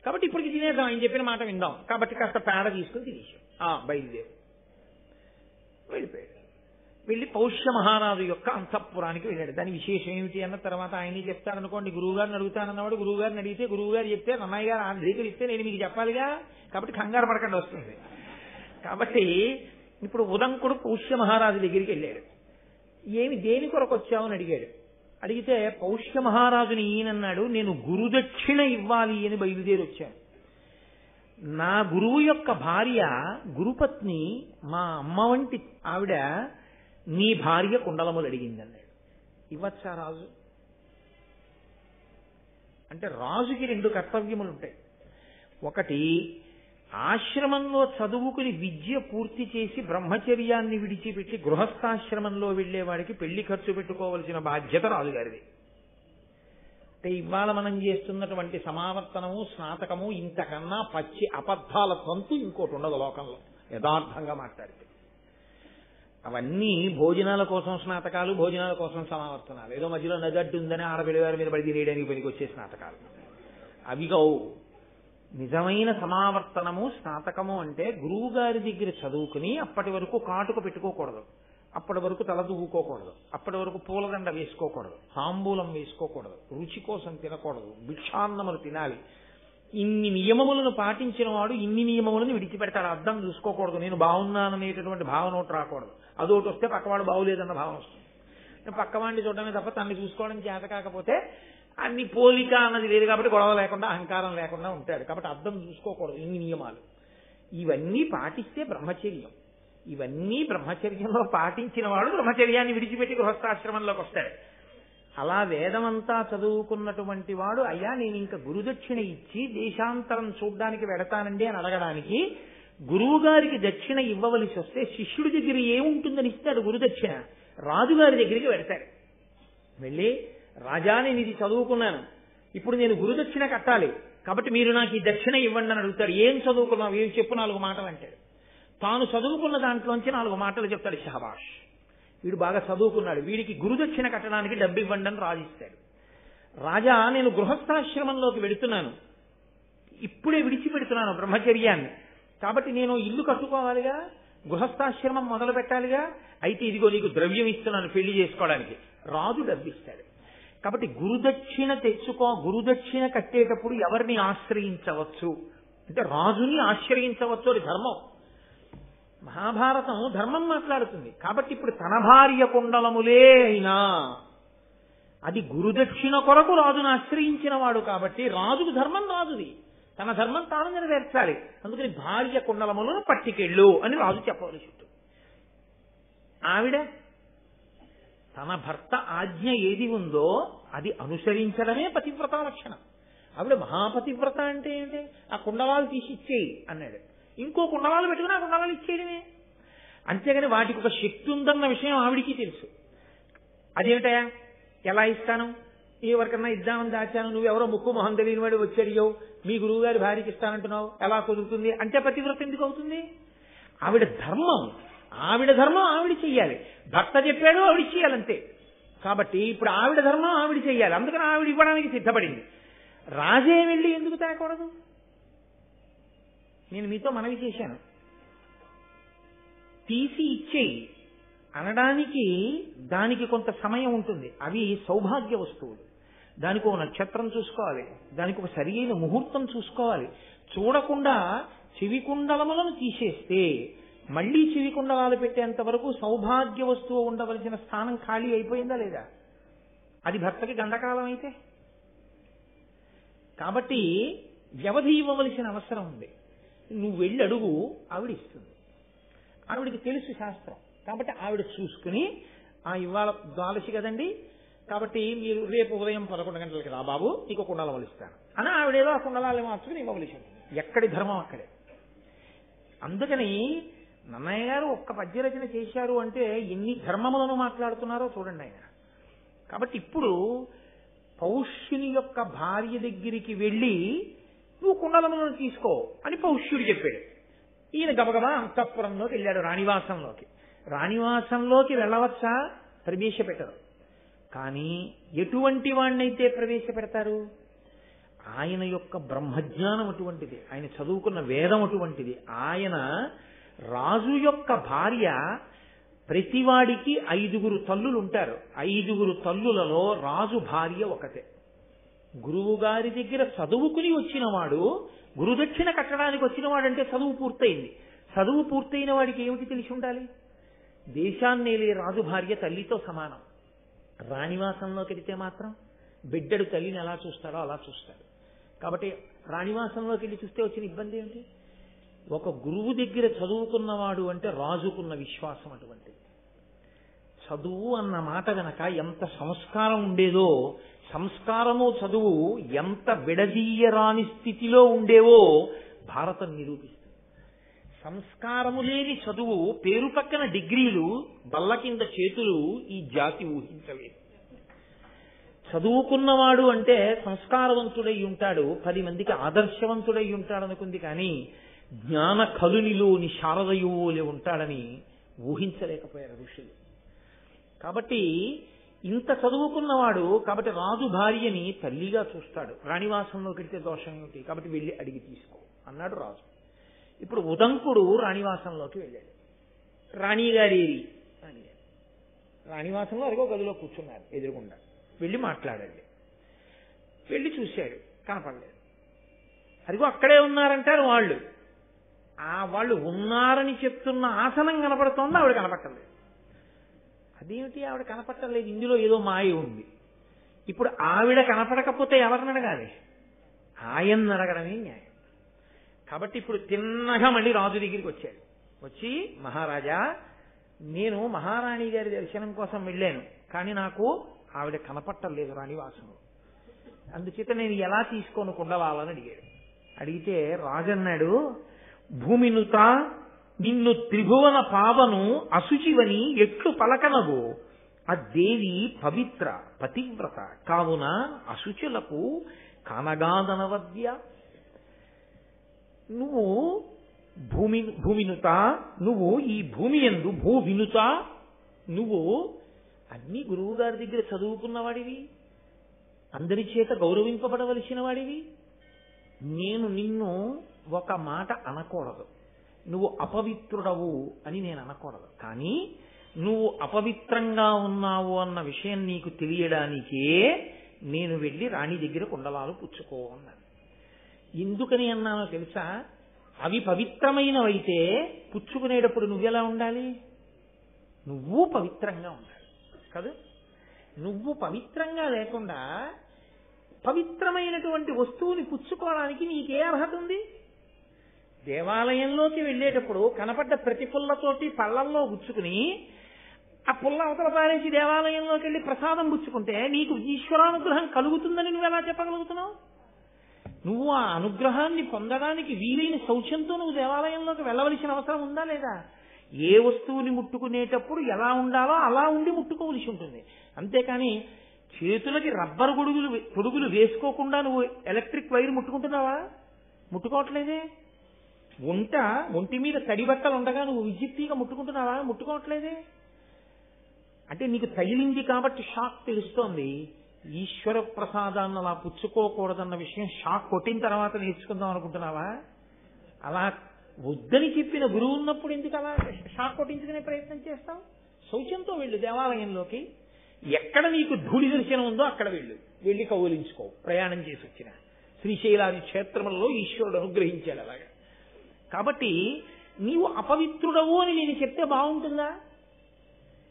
కాబట్టి ఇప్పటికి తినేద్దాం, ఆయన చెప్పిన మాట విందాం. కాబట్టి కాస్త పేడ తీసుకుని తినేసాం. బయలుదేరు వెళ్ళిపోయాడు. వెళ్ళి పౌష్య మహారాజు యొక్క అంతఃపురానికి వెళ్ళాడు. దాని విశేషం ఏమిటి అన్న తర్వాత ఆయనే చెప్తారనుకోండి. గురువు గారిని అడుగుతానన్నవాడు గురువు గారిని అడిగితే గురువు గారు చెప్తే అన్నయ్య గారు ఆ దగ్గర ఇస్తే నేను మీకు చెప్పాలిగా, కాబట్టి కంగారు పడకండి వస్తుంది. కాబట్టి ఇప్పుడు ఉదంకుడు పౌష్య మహారాజు దగ్గరికి వెళ్ళాడు. దేని కొరకు వచ్చావని అడిగాడు. అడిగితే పౌష్య మహారాజుని ఈయనన్నాడు, నేను గురుదక్షిణ ఇవ్వాలి అని బయలుదేరి వచ్చాను. నా గురువు యొక్క భార్య గురుపత్ని, మా అమ్మ వంటి ఆవిడ నీ భార్య కుండలములు అడిగింది అన్నాడు. ఇవ్వచ్చా రాజు అంటే? రాజుకి 2 కర్తవ్యములు ఉంటాయి. ఒకటి, ఆశ్రమంలో చదువుకుని విద్య పూర్తి చేసి బ్రహ్మచర్యాన్ని విడిచిపెట్టి గృహస్థాశ్రమంలో వెళ్లేవాడికి పెళ్లి ఖర్చు పెట్టుకోవలసిన బాధ్యత రాజుగారిది. అంటే ఇవాళ మనం చేస్తున్నటువంటి సమావర్తనము, స్నాతకము ఇంతకన్నా పచ్చి అబద్ధాల తంతు ఇంకోటి ఉండదు లోకంలో, యథార్థంగా మాట్లాడితే. అవన్నీ భోజనాల కోసం స్నాతకాలు, భోజనాల కోసం సమావర్తనాలు, ఏదో మధ్యలో నగడ్డు ఉందని ఆడపిల్లవారి మీద పడి తినేయడానికి పనికి వచ్చే స్నాతకాలు అవి కావు. నిజమైన సమావర్తనము, స్నాతకము అంటే గురువు గారి దగ్గర చదువుకుని అప్పటి వరకు కాటుక పెట్టుకోకూడదు, అప్పటి వరకు తల దువ్వుకోకూడదు, అప్పటి వరకు పూలదండ వేసుకోకూడదు, తాంబూలం వేసుకోకూడదు, రుచి కోసం తినకూడదు, భిక్షాన్నములు తినాలి. ఇన్ని నియమములను పాటించిన వాడు ఇన్ని నియమములను విడిచిపెడతాడు. అర్థం చూసుకోకూడదు, నేను బాగున్నాననేటటువంటి భావన ఒకటి రాకూడదు. అదొకటి వస్తే పక్కవాడు బాగులేదన్న భావన వస్తుంది. పక్కవాడిని చూడడమే తప్ప తనని చూసుకోవడం చేత కాకపోతే అన్ని పోలిక అన్నది లేదు కాబట్టి గొడవ లేకుండా అహంకారం లేకుండా ఉంటాడు. కాబట్టి అర్థం చూసుకోకూడదు. ఇన్ని నియమాలు ఇవన్నీ పాటిస్తే బ్రహ్మచర్యం. ఇవన్నీ బ్రహ్మచర్యంలో పాటించిన వాడు బ్రహ్మచర్యాన్ని విడిచిపెట్టి గృహస్థాశ్రమంలోకి వస్తాడు. అలా వేదమంతా చదువుకున్నటువంటి వాడు, అయ్యా నేను ఇంకా గురుదక్షిణ ఇచ్చి దేశాంతరం చూడ్డానికి వెడతానండి అని అడగడానికి, గురువు గారికి దక్షిణ ఇవ్వవలసి వస్తే శిష్యుడి దగ్గర ఏముంటుందని ఇస్తాడు గురుదక్షిణ? రాజుగారి దగ్గరికి వెడతాడు. వెళ్ళి, రాజా నేను ఇది చదువుకున్నాను, ఇప్పుడు నేను గురుదక్షిణ కట్టాలి, కాబట్టి మీరు నాకు ఈ దక్షిణ ఇవ్వండి అని అడుగుతాడు. ఏం చదువుకున్నావు? ఏం చెప్పు 4 మాటలు అంటాడు. తాను చదువుకున్న దాంట్లోంచి 4 మాటలు చెప్తాడు. షహబాష్, వీడు బాగా చదువుకున్నాడు, వీడికి గురుదక్షిణ కట్టడానికి డబ్బు ఇవ్వండి అని రాజిస్తాడు. రాజా నేను గృహస్థాశ్రమంలోకి వెడుతున్నాను, ఇప్పుడే విడిచిపెడుతున్నాను బ్రహ్మచర్యాన్ని, కాబట్టి నేను ఇల్లు కట్టుకోవాలిగా, గృహస్థాశ్రమం మొదలు పెట్టాలిగా, అయితే ఇదిగో నీకు ద్రవ్యం ఇస్తున్నాను పెళ్లి చేసుకోవడానికి. రాజు డబ్బిస్తాడు. కాబట్టి గురుదక్షిణ గురుదక్షిణ కట్టేటప్పుడు ఎవరిని ఆశ్రయించవచ్చు అంటే రాజుని ఆశ్రయించవచ్చు. అది ధర్మం. మహాభారతం ధర్మం మాట్లాడుతుంది. కాబట్టి ఇప్పుడు తన భార్య కుండలములే అయినా అది గురుదక్షిణ కొరకు రాజును ఆశ్రయించిన వాడు కాబట్టి రాజుకు ధర్మం రాజుది, తన ధర్మం తాను నెరవేర్చాలి. అందుకని భార్య కుండలములను పట్టికెళ్ళు అని రాజు చెప్పవలసి ఉంటుంది. ఆవిడ తన భర్త ఆజ్ఞ ఏది ఉందో అది అనుసరించడమే పతివ్రత లక్షణం. ఆవిడ మహాపతివ్రత అంటే ఏంటి? ఆ కుండలాలు తీసి ఇచ్చేయి అన్నాడు. ఇంకో కుండలాలు పెట్టుకుని ఆ కుండలాలు ఇచ్చేయడమే. అంతేగాని వాటికి ఒక శక్తి ఉందన్న విషయం ఆవిడికి తెలుసు. అదేమిటయా ఎలా ఇస్తాను, ఎవరికన్నా ఇద్దామని దాచాను, నువ్వెవరో ముక్కు మొహం తెలియని వాడు వచ్చాడియో మీ గురువు గారి భార్యకి ఇస్తానంటున్నావు, ఎలా కుదురుతుంది అంటే పతివ్రత ఎందుకు అవుతుంది? ఆవిడ ధర్మం ఆవిడ చెయ్యాలి. భర్త చెప్పాడు ఆవిడ చెయ్యాలంతే. కాబట్టి ఇప్పుడు ఆవిడ ధర్మం ఆవిడ చెయ్యాలి. అందుకని ఆవిడ ఇవ్వడానికి సిద్ధపడింది. రాజే వెళ్ళి ఎందుకు తేకూడదు? నేను మీతో మనవి చేశాను, తీసి ఇచ్చేయి అనడానికి దానికి కొంత సమయం ఉంటుంది. అవి సౌభాగ్య వస్తువులు. దానికి ఒక నక్షత్రం చూసుకోవాలి, దానికి ఒక సరి అయిన ముహూర్తం చూసుకోవాలి. చూడకుండా చెవి కుండలములను తీసేస్తే మళ్లీ చెవి కుండలాలు పెట్టేంత వరకు సౌభాగ్య వస్తువు ఉండవలసిన స్థానం ఖాళీ అయిపోయిందా లేదా? అది భర్తకి గండకాలం అయితే. కాబట్టి వ్యవధి ఇవ్వవలసిన అవసరం ఉంది. నువ్వు వెళ్ళి అడుగు, ఆవిడ ఇస్తుంది. ఆవిడికి తెలుసు శాస్త్రం, కాబట్టి ఆవిడ చూసుకుని ఇవాళ ద్వాదశి కదండి, కాబట్టి మీరు రేపు ఉదయం 11 గంటలకి రా బాబు, నీకు కుండలం ఇస్తాను అని ఆవిడేదో ఆ కుండలాలు మార్చుకుని ఇవ్వవలసి ఉంటుంది. ఎక్కడి ధర్మం అక్కడే. అందుకని నన్నయ్య గారు ఒక్క పద్యరచన చేశారు అంటే ఎన్ని ధర్మములను మాట్లాడుతున్నారో చూడండి ఆయన. కాబట్టి ఇప్పుడు పౌష్యుని యొక్క భార్య దగ్గరికి వెళ్ళి నువ్వు కుండలములను తీసుకో అని పౌష్యుడు చెప్పాడు. ఈయన గబగబా అంతఃపురంలోకి వెళ్ళాడు, రాణివాసంలోకి. రాణివాసంలోకి వెళ్ళవచ్చా? ప్రవేశపెట్టరు. కానీ ఎటువంటి వాణ్ణైతే ప్రవేశపెడతారు? ఆయన యొక్క బ్రహ్మజ్ఞానం అటువంటిది, ఆయన చదువుకున్న వేదం అటువంటిది. ఆయన రాజు యొక్క భార్య, ప్రతివాడికి 5 తల్లులు ఉంటారు. 5 తల్లులలో రాజు భార్య ఒకటే. గురువు గారి దగ్గర చదువుకుని వచ్చినవాడు గురుదక్షిణ కట్టడానికి వచ్చినవాడంటే చదువు పూర్తయింది. చదువు పూర్తయిన వాడికి ఏమిటి తెలిసి ఉండాలి? దేశాన్నేలే రాజు భార్య తల్లితో సమానం. రాణివాసంలోకి వెళితే మాత్రం బిడ్డడు తల్లిని ఎలా చూస్తాడో అలా చూస్తాడు. కాబట్టి రాణివాసంలోకి వెళ్ళి చూస్తే వచ్చిన ఇబ్బంది ఏమిటి? ఒక గురువు దగ్గర చదువుకున్నవాడు అంటే రాజుకున్న విశ్వాసం అటువంటిది. చదువు అన్న మాట గనక ఎంత సంస్కారం ఉండేదో, సంస్కారము చదువు ఎంత విడదీయరాని స్థితిలో ఉండేవో భారతం నిరూపిస్తుంది. సంస్కారము లేని చదువు, పేరు పక్కన డిగ్రీలు, బల్ల కింద చేతులు ఈ జాతి ఊహించలేదు. చదువుకున్నవాడు అంటే సంస్కారవంతుడై ఉంటాడు, 10 మందికి ఆదర్శవంతుడై ఉంటాడు అనుకుంది. కానీ జ్ఞాన కలునిలోని శారదయోలే ఉంటాడని ఊహించలేకపోయారు ఋషులు. కాబట్టి ఇంత చదువుకున్నవాడు, కాబట్టి రాజు భార్యని తల్లిగా చూస్తాడు. రాణివాసంలోకి వెళ్తే దోషం ఏమిటి? కాబట్టి వెళ్ళి అడిగి తీసుకో అన్నాడు రాజు. ఇప్పుడు ఉదంకుడు రాణివాసంలోకి వెళ్ళాడు. రాణిగారేరి అని రాణివాసంలో అదిగో గదిలో కూర్చున్నారు ఎదురుగుండా. వెళ్ళి మాట్లాడండి. వెళ్ళి చూశాడు, కనపడలేదు. అదిగో అక్కడే ఉన్నారంటారు వాళ్ళు. వాళ్ళు ఉన్నారని చెప్తున్న ఆసనం కనపడుతోంది, ఆవిడ కనపట్టలేదు. అదేమిటి ఆవిడ కనపట్టలేదు? ఇందులో ఏదో మాయ ఉంది. ఇప్పుడు ఆవిడ కనపడకపోతే ఎవరిని అడగాలి? ఆయన్ని అడగడమే న్యాయం. కాబట్టి ఇప్పుడు తిన్నగా మళ్ళీ రాజు దగ్గరికి వచ్చాడు. వచ్చి, మహారాజా, నేను మహారాణి గారి దర్శనం కోసం వెళ్ళాను, కానీ నాకు ఆవిడ కనపట్టలేదు రాణివాసంలో. అందుచేత నేను ఎలా తీసుకోను కుండలాలని అడిగాడు. అడిగితే రాజు అన్నాడు, భూమినుత నిన్ను త్రిభువన పావను అశుచివని ఎట్లు పలకనవు? ఆ దేవి పవిత్ర పతివ్రత కావున అశుచులకు కానగాదనవద్య. నువ్వు భూమినుత, నువ్వు ఈ భూమి యందు భూ వినుత, నువ్వు అన్ని గురువు గారి దగ్గర చదువుకున్నవాడివి, అందరి చేత గౌరవింపబడవలసిన వాడివి. నేను నిన్ను ఒక మాట అనకూడదు, నువ్వు అపవిత్రుడవు అని నేను అనకూడదు. కానీ నువ్వు అపవిత్రంగా ఉన్నావు అన్న విషయం నీకు తెలియడానికే నేను వెళ్ళి రాణి దగ్గర కుండలాలు పుచ్చుకో అన్నాను. ఎందుకని అన్నానో తెలుసా? అవి పవిత్రమైనవైతే పుచ్చుకునేటప్పుడు నువ్వెలా ఉండాలి? నువ్వు పవిత్రంగా ఉండాలి కదా. నువ్వు పవిత్రంగా లేకుండా పవిత్రమైనటువంటి వస్తువుని పుచ్చుకోవడానికి నీకే అర్హత ఉంది? దేవాలయంలోకి వెళ్ళేటప్పుడు కనపడ్డ ప్రతి పుల్లతోటి పళ్ళల్లో గుచ్చుకుని ఆ పుల్ల అవతల పారేసి దేవాలయంలోకి వెళ్ళి ప్రసాదం పుచ్చుకుంటే నీకు ఈశ్వరానుగ్రహం కలుగుతుందని నువ్వెలా చెప్పగలుగుతున్నావు? నువ్వు ఆ అనుగ్రహాన్ని పొందడానికి వీలైన శౌచంతో నువ్వు దేవాలయంలోకి వెళ్ళవలసిన అవసరం ఉందా లేదా? ఏ వస్తువుని ముట్టుకునేటప్పుడు ఎలా ఉండాలో అలా ఉండి ముట్టుకోవలసి ఉంటుంది. అంతేకాని చేతులకి రబ్బరు తొడుగులు వేసుకోకుండా నువ్వు ఎలక్ట్రిక్ వైర్ ముట్టుకుంటున్నావా? ముట్టుకోవట్లేదే. ఒంటి మీద తడి బట్టలు ఉండగా నువ్వు విద్యుత్తిగా ముట్టుకుంటున్నావా? ముట్టుకోవట్లేదే. అంటే నీకు తగిలింది కాబట్టి షాక్ తెలుస్తోంది. ఈశ్వర ప్రసాదాన్ని అలా పుచ్చుకోకూడదన్న విషయం షాక్ కొట్టిన తర్వాత నేర్చుకుందాం అనుకుంటున్నావా? అలా వద్దని చెప్పిన గురువు ఉన్నప్పుడు ఎందుకు అలా షాక్ కొట్టించుకునే ప్రయత్నం చేస్తావు? శౌచంతో వెళ్ళు దేవాలయంలోకి. ఎక్కడ నీకు ధూళి దర్శనం ఉందో అక్కడ వెళ్ళి కౌలించుకో. ప్రయాణం చేసి వచ్చిన శ్రీశైలాది క్షేత్రములలో ఈశ్వరుడు అనుగ్రహించాడు అలాగా. కాబట్టి నీవు అపవిత్రుడవు అని నేను చెప్తే బాగుంటుందా?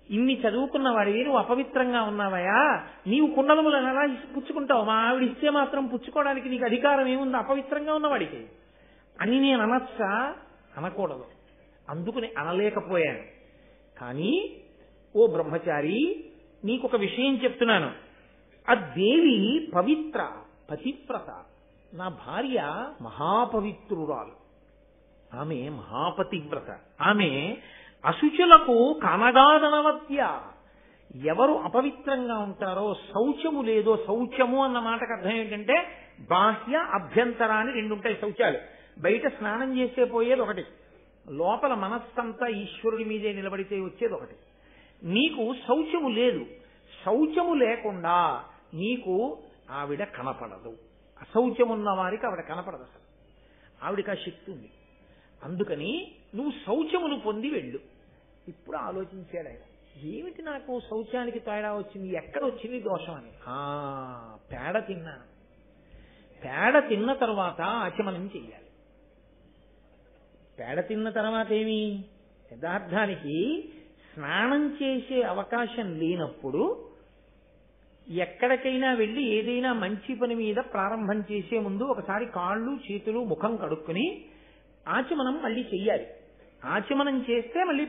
ఇన్ని చదువుకున్న వాడివి నువ్వు అపవిత్రంగా ఉన్నావయా, నీవు కుండలములను ఎలా పుచ్చుకుంటావు? మా ఆవిడ ఇస్తే మాత్రం పుచ్చుకోవడానికి నీకు అధికారం ఏముంది అపవిత్రంగా ఉన్నవాడికి అని నేను అనొచ్చా? అనకూడదు. అందుకని అనలేకపోయాను. కానీ ఓ బ్రహ్మచారి, నీకొక విషయం చెప్తున్నాను. ఆ దేవి పవిత్ర, పతివ్రత. నా భార్య మహాపవిత్రురాలు, ఆమె మహాపతివ్రత. ఆమె అశుచులకు కనగాదనవద్య. ఎవరు అపవిత్రంగా ఉంటారో, శౌచము లేదో, శౌచము అన్న మాటకు అర్థం ఏంటంటే బాహ్య అభ్యంతరాన్ని రెండు ఉంటాయి శౌచాలు. బయట స్నానం చేసే పోయేది ఒకటి, లోపల మనస్సంతా ఈశ్వరుడి మీదే నిలబడితే వచ్చేది ఒకటి. నీకు శౌచము లేదు. శౌచము లేకుండా నీకు ఆవిడ కనపడదు. అశౌచమున్న వారికి ఆవిడ కనపడదు. అసలు ఆవిడికి ఆ శక్తి ఉంది. అందుకని నువ్వు శౌచమును పొంది వెళ్ళు. ఇప్పుడు ఆలోచించాడు ఆయన, ఏమిటి నాకు శౌచానికి తేడా వచ్చింది, ఎక్కడ వచ్చింది దోషం అని. పేడ తిన్నాను. పేడ తిన్న తర్వాత ఆచమనం చెయ్యాలి. పేడ తిన్న తర్వాత ఏమి, యథార్థానికి స్నానం చేసే అవకాశం లేనప్పుడు ఎక్కడికైనా వెళ్ళి ఏదైనా మంచి పని మీద ప్రారంభం చేసే ముందు ఒకసారి కాళ్ళు చేతులు ముఖం కడుక్కుని ఆచమనం మళ్ళీ చెయ్యాలి. ఆచమనం చేస్తే మళ్ళీ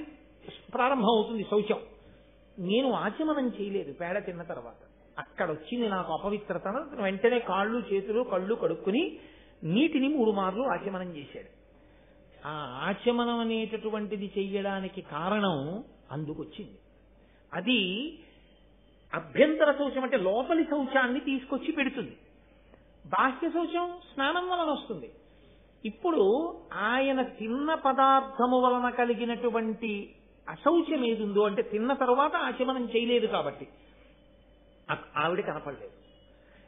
ప్రారంభం అవుతుంది శౌచం. నేను ఆచమనం చేయలేదు పేడ తిన్న తర్వాత. అక్కడ వచ్చింది నాకు అపవిత్రత. వెంటనే కాళ్ళు చేతులు కళ్ళు కడుక్కుని నీటిని 3 మార్లు ఆచమనం చేశాడు. ఆ ఆచమనం అనేటటువంటిది చెయ్యడానికి కారణం అందుకొచ్చింది. అది అభ్యంతర శౌచం అంటే లోపలి శౌచాన్ని తీసుకొచ్చి పెడుతుంది. బాహ్య శౌచం స్నానం వలన వస్తుంది. ఇప్పుడు ఆయన తిన్న పదార్థము వలన కలిగినటువంటి అశౌచం ఏదుందో అంటే తిన్న తర్వాత ఆచమనం చేయలేదు కాబట్టి ఆవిడ కనపడలేదు.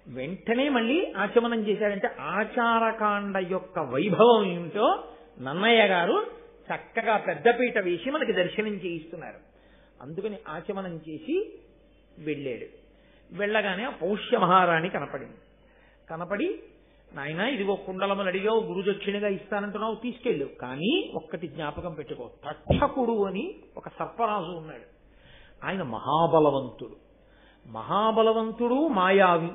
వెంటనే మళ్ళీ ఆచమనం చేశాడంటే ఆచారకాండ యొక్క వైభవం ఏమిటో నన్నయ్య గారు చక్కగా పెద్దపీట వేసి మనకి దర్శనం చేయిస్తున్నారు. అందుకని ఆచమనం చేసి వెళ్ళాడు. వెళ్ళగానే ఆ పౌష్య మహారాణి కనపడి నాయన ఇదిగో కుండలములు అడిగావు, గురుదక్షిణగా ఇస్తానంటున్నావు, తీసుకెళ్ళు. కానీ ఒక్కటి జ్ఞాపకం పెట్టుకో, తక్షకుడు అని ఒక సర్పరాజు ఉన్నాడు. ఆయన మహాబలవంతుడు మాయావి.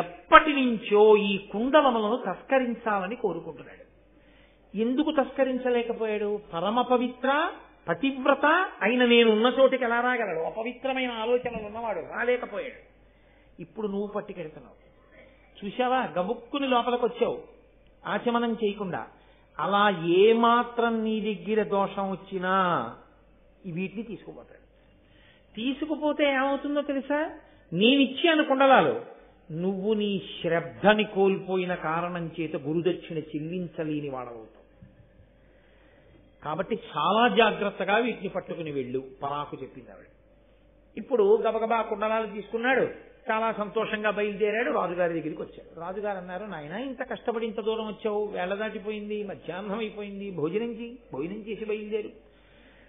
ఎప్పటి నుంచో ఈ కుండలములను తస్కరించాలని కోరుకుంటున్నాడు. ఎందుకు తస్కరించలేకపోయాడు? పరమ పవిత్ర పతివ్రత అయిన నేను ఉన్న చోటికి ఎలా రాగలడు? అపవిత్రమైన ఆలోచనలు ఉన్నవాడు రాలేకపోయాడు. ఇప్పుడు నువ్వు పట్టుకెడుతున్నావు. చూశావా, గబుక్కుని లోపలికి వచ్చావు ఆచమనం చేయకుండా. అలా ఏమాత్రం నీ దగ్గర దోషం వచ్చినా వీటిని తీసుకుపోతాడు. తీసుకుపోతే ఏమవుతుందో తెలుసా? నేనిచ్చాను కుండలాలు, నువ్వు నీ శ్రద్ధని కోల్పోయిన కారణం చేత గురుదక్షిణ చెల్లించలేని వాడవుతావు. కాబట్టి చాలా జాగ్రత్తగా వీటిని పట్టుకుని వెళ్ళు పరాకు చెప్పింది ఆవిడ. ఇప్పుడు గబగబా కుండలాలు తీసుకున్నాడు, చాలా సంతోషంగా బయలుదేరాడు. రాజుగారి దగ్గరికి వచ్చాడు. రాజుగారు అన్నారు, నాయన ఇంత కష్టపడి ఇంత దూరం వచ్చావు, వేళ దాటిపోయింది, మధ్యాహ్నం అయిపోయింది, భోజనం చేసి బయలుదేరు.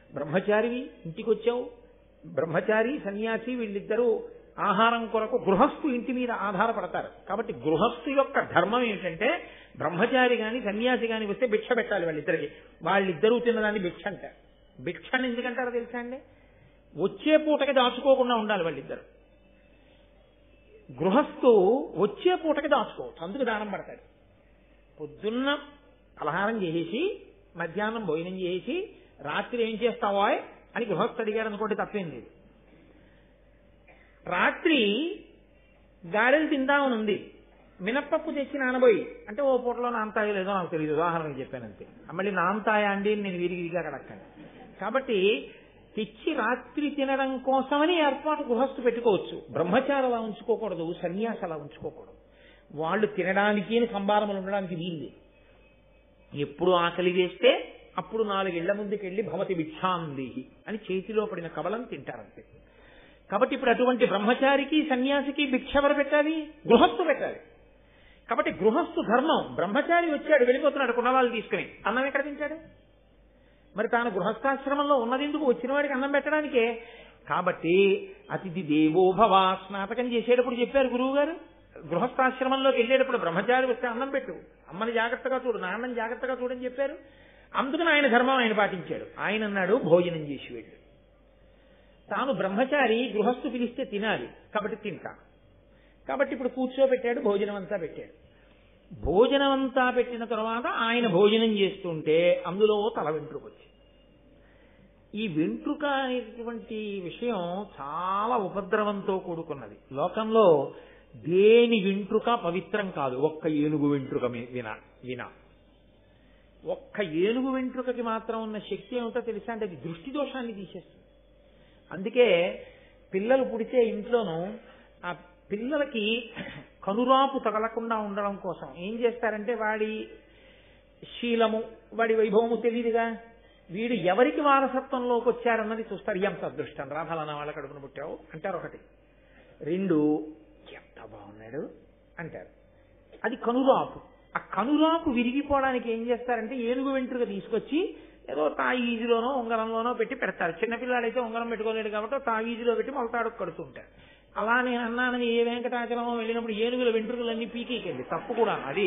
బ్రహ్మచారివి ఇంటికి వచ్చావు. బ్రహ్మచారి సన్యాసి వీళ్ళిద్దరూ ఆహారం కొరకు గృహస్థు ఇంటి మీద ఆధారపడతారు. కాబట్టి గృహస్థు యొక్క ధర్మం ఏమిటంటే బ్రహ్మచారి గాని సన్యాసి గాని వస్తే భిక్ష పెట్టాలి వాళ్ళిద్దరికి. వాళ్ళిద్దరూ తిన్నదాన్ని భిక్ష అంటారు. భిక్షని ఎందుకంటారో తెలుసా అండి? వచ్చే పూటకి దాచుకోకుండా ఉండాలి వాళ్ళిద్దరు. గృహస్థు వచ్చే పూటకి దాచుకోవచ్చు, అందుకు దానం పడతాడు. పొద్దున్న పలహారం చేసేసి మధ్యాహ్నం భోజనం చేసి రాత్రి ఏం చేస్తావో అని గృహస్థు అడిగారు అనుకోండి, తప్పేం లేదు. రాత్రి గారెలు తిందామని ఉంది, మినప్పప్పు తెచ్చి నానబోయి అంటే ఓ పూటలో నానతాయో లేదో నాకు తెలియదు, ఉదాహరణకు చెప్పానంతే. మళ్ళీ నానతాయా అండి నేను విరిగిరిగా కడక్కండి. కాబట్టి తెచ్చి రాత్రి తినడం కోసమని ఏర్పాటు గృహస్థు పెట్టుకోవచ్చు. బ్రహ్మచారి అలా ఉంచుకోకూడదు, సన్యాసి అలా ఉంచుకోకూడదు. వాళ్ళు తినడానికి సంభారములు ఉండడానికి వీలు. ఎప్పుడు ఆకలి వేస్తే అప్పుడు 4 ఇళ్ల ముందుకెళ్లి భవతి భిక్షాందేహి అని చేతిలో పడిన కబలం తింటారంతే. కాబట్టి ఇప్పుడు అటువంటి బ్రహ్మచారికి సన్యాసికి భిక్ష ఎవరు పెట్టాలి? గృహస్థు పెట్టాలి. కాబట్టి గృహస్థు ధర్మం. బ్రహ్మచారి వచ్చాడు, వెళ్ళిపోతున్నాడు కుండలాలు తీసుకుని, అన్నం ఎక్కడ తింటాడు? మరి తాను గృహస్థాశ్రమంలో ఉన్నదెందుకు? వచ్చిన వాడికి అన్నం పెట్టడానికే. కాబట్టి అతిథి దేవోభవ స్నాతకం చేసేటప్పుడు చెప్పారు గురువు గారు, గృహస్థాశ్రమంలోకి వెళ్ళేటప్పుడు బ్రహ్మచారి వస్తే అన్నం పెట్టు, అమ్మని జాగ్రత్తగా చూడు, నాన్నని జాగ్రత్తగా చూడని చెప్పారు. అందుకని ఆయన ధర్మం ఆయన పాటించాడు. ఆయన అన్నాడు భోజనం చేసి వెళ్ళు. తాను బ్రహ్మచారి, గృహస్థు పిలిస్తే తినాలి కాబట్టి తింటా. కాబట్టి ఇప్పుడు కూర్చోబెట్టాడు, భోజనం అంతా పెట్టాడు. భోజనం అంతా పెట్టిన తర్వాత ఆయన భోజనం చేస్తుంటే అందులో తల వెంట్రుక వచ్చింది. ఈ వెంట్రుక అనేటువంటి విషయం చాలా ఉపద్రవంతో కూడుకున్నది. లోకంలో దేని వెంట్రుక పవిత్రం కాదు, ఒక్క ఏనుగు వెంట్రుక వినా. ఒక్క ఏనుగు వెంట్రుకకి మాత్రం ఉన్న శక్తి ఏమిటో తెలుసా అంటే అది దృష్టి దోషాన్ని తీసేస్తుంది. అందుకే పిల్లలు పుడితే ఇంట్లోనూ ఆ పిల్లలకి కనురాపు తగలకుండా ఉండడం కోసం ఏం చేస్తారంటే వాడి శీలము, వాడి వైభవము తెలియదుగా, వీడు ఎవరికి వారసత్వంలోకి వచ్చారన్నది చూస్తారు. ఎంత అదృష్టం రా ఫలానా వాళ్ళ కడుపున పుట్టావు అంటారు ఒకటి. రెండు, ఎంత బాగున్నాడు అంటారు. అది కనురాపు. ఆ కనురాపు విరిగిపోవడానికి ఏం చేస్తారంటే ఏనుగు వెంట్రుక తీసుకొచ్చి ఏదో తావీజులోనో ఉంగరంలోనో పెట్టి పెడతారు. చిన్నపిల్లాడైతే ఉంగరం పెట్టుకోలేడు కాబట్టి తావీజులో పెట్టి మొలతాడు కడుతుంటారు. అలా నేను అన్నానని ఏ వెంకటాచలమో వెళ్ళినప్పుడు ఏనుగుల వెంట్రుకలన్నీ పీకేకండి, తప్పు కూడా. అది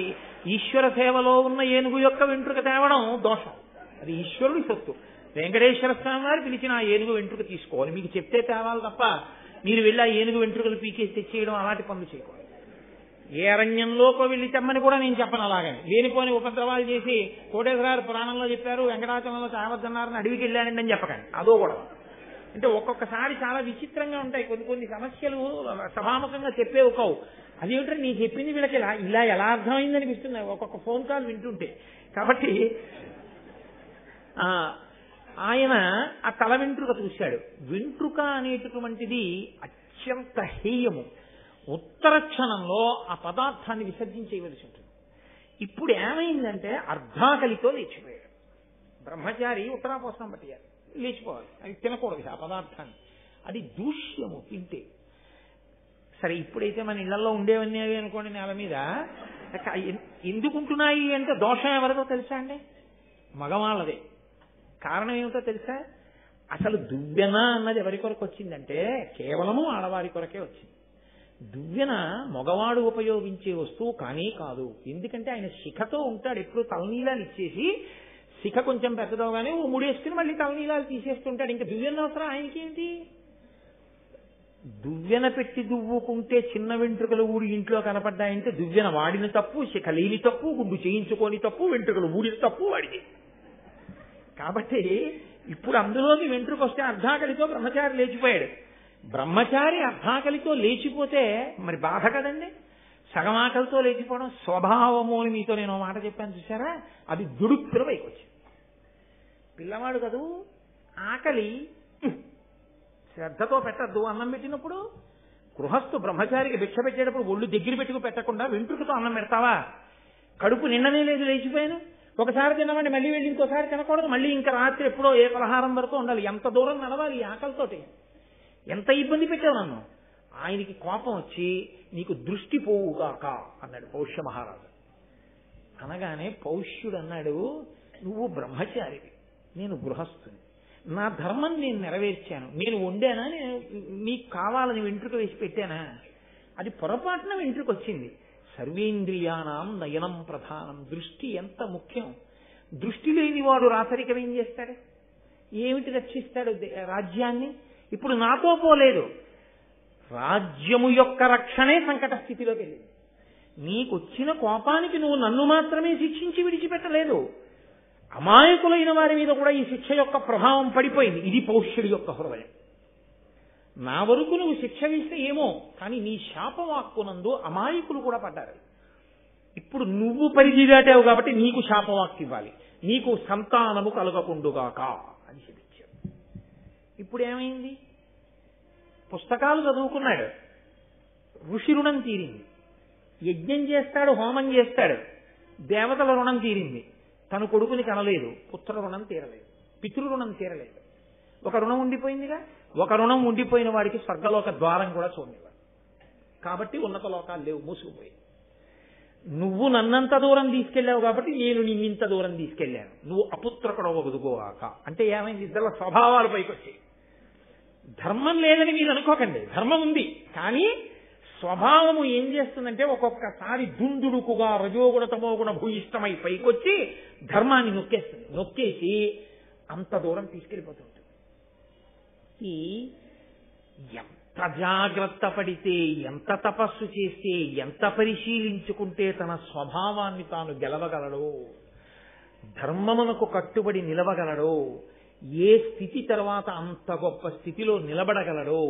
ఈశ్వర సేవలో ఉన్న ఏనుగు యొక్క వెంట్రుక తేవడం దోషం. అది ఈశ్వరుడి సొత్తు. వెంకటేశ్వర స్వామి వారు పిలిచిన ఆ ఏనుగు వెంట్రుక తీసుకోవాలి. మీకు చెప్తే తేవాలి తప్ప మీరు వెళ్ళి ఆ ఏనుగు వెంట్రుకలు పీకేసి తెచ్చేయడం అలాంటి పనులు చేయకూడదు. ఏ అరణ్యంలోకి వెళ్ళి తెమ్మని కూడా నేను చెప్పను. అలాగని లేనిపోని ఉపద్రవాలు చేసి కోటేశ్వరారు పురాణంలో చెప్పారు వెంకటాచలంలో చావద్దన్నారని అడవికి వెళ్ళానండి అని చెప్పకండి, అదో కూడా. అంటే ఒక్కొక్కసారి చాలా విచిత్రంగా ఉంటాయి కొన్ని సమస్యలు, సభాముఖంగా చెప్పేవి కావు. అదేమిటంటే నేను చెప్పింది వీళ్ళకి ఇలా ఎలా అర్థమైంది అనిపిస్తుంది ఒక్కొక్క ఫోన్ కాల్ వింటుంటే. కాబట్టి ఆయన ఆ తల వెంట్రుక చూశాడు. వెంట్రుక అనేటటువంటిది అత్యంత హేయము. ఉత్తర క్షణంలో ఆ పదార్థాన్ని విసర్జించేయవలసి ఉంటుంది. ఇప్పుడు ఏమైందంటే అర్ధాకలితో లేచిపోయాడు బ్రహ్మచారి. ఉత్తరాపోసనం పట్టియాలి, లేచిపోవాలి. అది తినకూడదు ఆ పదార్థాన్ని, అది దూష్యము తింటే. సరే ఇప్పుడైతే మన ఇళ్లలో ఉండేవన్నీ అవి అనుకోండి నేల మీద. ఎందుకుంటున్నాయి అంటే దోషం ఎవరిదో తెలుసా అండి? మగవాళ్ళదే. కారణం ఏమిటో తెలుసా? అసలు దువ్వెన అన్నది ఎవరి కొరకు వచ్చిందంటే కేవలము ఆడవారి కొరకే వచ్చింది. దువ్వెన మగవాడు ఉపయోగించే వస్తువు కానీ కాదు. ఎందుకంటే ఆయన శిఖతో ఉంటాడు, ఎప్పుడు తలనీలాలు ఇచ్చేసి శిఖ కొంచెం పెద్దదవగానే ఓ ముడేసుకుని మళ్ళీ తలనీలాలు తీసేస్తుంటాడు. ఇంకా దువ్వెన అవసరం ఆయనకి ఏంటి? దువ్వెన పెట్టి దువ్వుకుంటే చిన్న వెంట్రుకలు ఊడి ఇంట్లో కనపడ్డాయంటే దువ్వెన వాడిన తప్పు, శిఖ లేని తప్పు, గుండు చేయించుకొని తప్పు, వెంట్రుకలు ఊడిన తప్పు వాడిది. కాబట్టి ఇప్పుడు అందులోకి వెంట్రుక వస్తే అర్ధాకలితో బ్రహ్మచారి లేచిపోయాడు. బ్రహ్మచారి అర్ధాకలితో లేచిపోతే మరి బాధ కదండి. సగమాకలితో లేచిపోవడం స్వభావము అని మీతో నేను మాట చెప్పాను చూసారా, అది దుడుక్కున పైకి వచ్చింది. పిల్లవాడు కదూ, ఆకలి శ్రద్ధతో పెట్టద్దు. అన్నం పెట్టినప్పుడు గృహస్థు బ్రహ్మచారికి భిక్ష పెట్టేటప్పుడు ఒళ్ళు దగ్గర పెట్టుకు పెట్టకుండా వెంట్రుకతో అన్నం పెడతావా? కడుపు నిండనే లేదు, లేచిపోయాను. ఒకసారి తినమండి మళ్ళీ వెళ్ళి ఇంకోసారి తినకూడదు, మళ్ళీ ఇంకా రాత్రి ఎప్పుడో ఏ పలహారం వరకు ఉండాలి. ఎంత దూరం నడవాలి ఈ ఆకలితోటి? ఎంత ఇబ్బంది పెట్టావు నన్ను. ఆయనకి కోపం వచ్చి నీకు దృష్టి పోవుగాక అన్నాడు పౌష్య మహారాజు. అనగానే పౌష్యుడు అన్నాడు, నువ్వు బ్రహ్మచారివి, నేను గృహస్థుని, నా ధర్మం నేను నెరవేర్చాను. నేను వండానా? నేను నీకు కావాలని వెంట్రుక వేసి పెట్టానా? అది పొరపాటున వెంట్రుక వచ్చింది. సర్వేంద్రియాణం నయనం ప్రధానం. దృష్టి ఎంత ముఖ్యం. దృష్టి లేని వాడు రాచరికం ఏం చేస్తాడు? ఏమిటి రక్షిస్తాడు రాజ్యాన్ని? ఇప్పుడు నాతో పోలేదు. రాజ్యము యొక్క రక్షణే సంకట స్థితిలోకి వెళ్ళింది. నీకొచ్చిన కోపానికి నువ్వు నన్ను మాత్రమే శిక్షించి విడిచిపెట్టలేదు, అమాయకులైన వారి మీద కూడా ఈ శిక్ష యొక్క ప్రభావం పడిపోయింది. ఇది పౌష్యుడి యొక్క హృదయం. నా వరకు నువ్వు శిక్ష వేస్తే ఏమో, కానీ నీ శాపవాక్కునందు అమాయకులు కూడా పడ్డారు. ఇప్పుడు నువ్వు పరిధి దాటావు కాబట్టి నీకు శాపవాక్కు ఇవ్వాలి, నీకు సంతానము కలగకుండుగాక అని శపించాడు. ఇప్పుడు ఏమైంది? పుస్తకాలు చదువుకున్నాడు, ఋషి రుణం తీరింది. యజ్ఞం చేస్తాడు, హోమం చేస్తాడు, దేవతల రుణం తీరింది. తను కొడుకుని కనలేదు, పుత్ర రుణం తీరలేదు, పితృ రుణం తీరలేదు. ఒక రుణం ఉండిపోయిందిగా. ఒక రుణం ఉండిపోయిన వాడికి స్వర్గలోక ద్వారం కూడా చూడనివ్వరు. కాబట్టి ఉన్నత లోకాలు లేవు, మూసుకుపోయి. నువ్వు నన్నంత దూరం తీసుకెళ్లావు కాబట్టి నేను నిన్నింత దూరం తీసుకెళ్లాను. నువ్వు అపుత్రకుడవ వదుకోవాక అంటే ఏమైంది? ఇద్దరు స్వభావాలు పైకి వచ్చాయి. ధర్మం లేదని మీరు అనుకోకండి, ధర్మం ఉంది. కానీ స్వభావము ఏం చేస్తుందంటే ఒక్కొక్కసారి దుందుడుకుగా రజోగుణ తమోగుణ భూయిష్టమై పైకొచ్చి ధర్మాన్ని నొక్కేస్తుంది. నొక్కేసి అంత దూరం తీసుకెళ్ళిపోతుంది. ఈ ఎంత జాగ్రత్త పడితే, ఎంత తపస్సు చేస్తే, ఎంత పరిశీలించుకుంటే తన స్వభావాన్ని తాను గెలవగలడో, ధర్మమునకు కట్టుబడి నిలవగలడో, ఏ స్థితి తర్వాత అంత గొప్ప స్థితిలో నిలబడగలడో,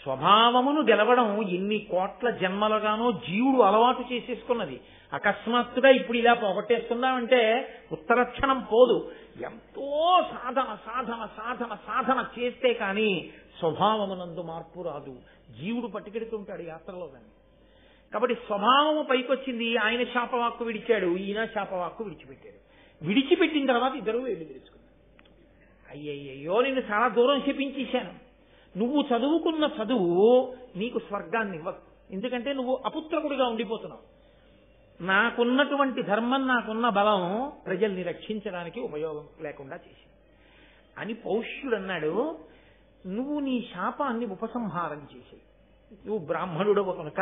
స్వభావమును గెలవడం ఎన్ని కోట్ల జన్మలుగానో జీవుడు అలవాటు చేసేసుకున్నది. అకస్మాత్తుగా ఇప్పుడు ఇలా పోగొట్టేస్తున్నామంటే ఉత్తరక్షణం పోదు. ఎంతో సాధన సాధన సాధన సాధన చేస్తే కానీ స్వభావమునందు మార్పు రాదు. జీవుడు పట్టుకెడుతుంటాడు యాత్రలో దాన్ని. కాబట్టి స్వభావము పైకొచ్చింది. ఆయన శాపవాక్కు విడిచాడు, ఈయన శాపవాక్కు విడిచిపెట్టాడు. విడిచిపెట్టిన తర్వాత ఇద్దరు వెళ్ళి తెలుసుకున్నారు. అయ్యయ్యో, నిన్ను చాలా దూరం శపించేశాను. నువ్వు చదువుకున్న చదువు నీకు స్వర్గాన్ని ఇవ్వదు. ఎందుకంటే నువ్వు అపుత్రకుడిగా ఉండిపోతున్నావు. నాకున్నటువంటి ధర్మం, నాకున్న బలం ప్రజల్ని రక్షించడానికి ఉపయోగం లేకుండా చేసింది అని పౌష్యుడు అన్నాడు. నువ్వు నీ శాపాన్ని ఉపసంహారం చేసేది. నువ్వు బ్రాహ్మణుడవు కనుక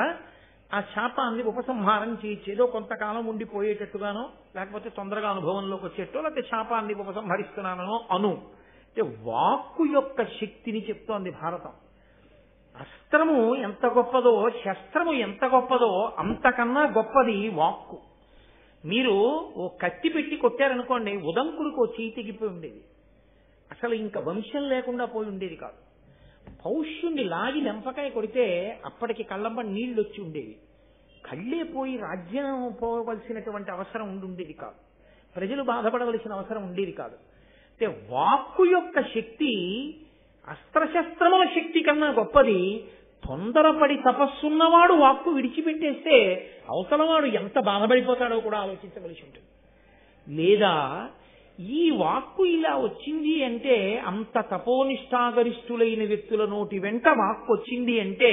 ఆ శాపాన్ని ఉపసంహారం చేసేదో కొంతకాలం ఉండిపోయేటట్టుగానో, లేకపోతే తొందరగా అనుభవంలోకి వచ్చేటో, లేకపోతే శాపాన్ని ఉపసంహరిస్తున్నానో అను. అంటే వాక్కు యొక్క శక్తిని చెప్తోంది భారతం. అస్త్రము ఎంత గొప్పదో, శస్త్రము ఎంత గొప్పదో అంతకన్నా గొప్పది వాక్కు. మీరు ఓ కత్తి పెట్టి కొట్టారనుకోండి, ఉదంకుడికి ఓ చేయి తెగిపోయి ఉండేది, అసలు ఇంకా వంశం లేకుండా పోయి ఉండేది కాదు. పౌష్యుణ్ణి లాగి లెంపకాయ కొడితే అప్పటికి కళ్ళంబ నీళ్లు వచ్చి ఉండేవి. కళ్ళే పోయి రాజ్యం పోవలసినటువంటి అవసరం ఉండేది కాదు. ప్రజలు బాధపడవలసిన అవసరం ఉండేది కాదు. అంటే వాక్కు యొక్క శక్తి అస్త్రశస్త్రముల శక్తి కన్నా గొప్పది. తొందరపడి తపస్సున్నవాడు వాక్కు విడిచిపెట్టేస్తే అవతలవాడు ఎంత బాధపడిపోతాడో కూడా ఆలోచించవలసి ఉంటుంది. లేదా ఈ వాక్కు ఇలా వచ్చింది అంటే, అంత తపోనిష్టాగరిష్ఠులైన వ్యక్తుల నోటి వెంట వాక్కు వచ్చింది అంటే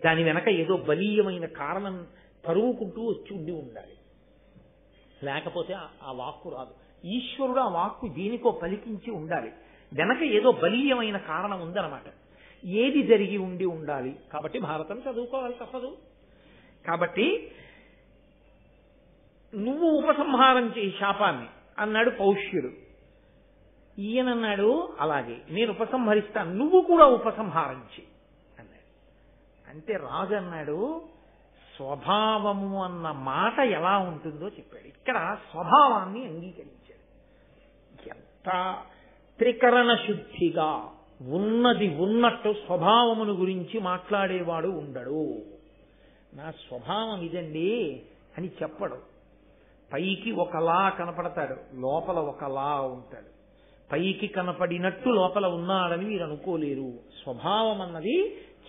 దాని వెనక ఏదో బలీయమైన కారణం తరువుకుంటూ వచ్చి ఉండాలి. లేకపోతే ఆ వాక్కు రాదు. ఈశ్వరుడు ఆ వాక్కు దీనికో పలికించి ఉండాలి. వెనక ఏదో బలీయమైన కారణం ఉందన్నమాట. ఏది జరిగి ఉండాలి. కాబట్టి భారతం చదువుకోవాలి, తప్పదు. కాబట్టి నువ్వు ఉపసంహారం చేయి శాపాన్ని అన్నాడు పౌష్యుడు. ఈయనన్నాడు, అలాగే నేను ఉపసంహరిస్తాను, నువ్వు కూడా ఉపసంహారం చేయి అన్నాడు. అంటే రాజు అన్నాడు, స్వభావము అన్న మాట ఎలా ఉంటుందో చెప్పాడు. ఇక్కడ స్వభావాన్ని అంగీకరించాడు. ఎంత త్రికరణ శుద్ధిగా ఉన్నది ఉన్నట్టు స్వభావమును గురించి మాట్లాడేవాడు ఉండడు. నా స్వభావం ఇదండి అని చెప్పడు. పైకి ఒకలా కనపడతాడు, లోపల ఒకలా ఉంటాడు. పైకి కనపడినట్టు లోపల ఉన్నాడని మీరు అనుకోలేరు. స్వభావం అన్నది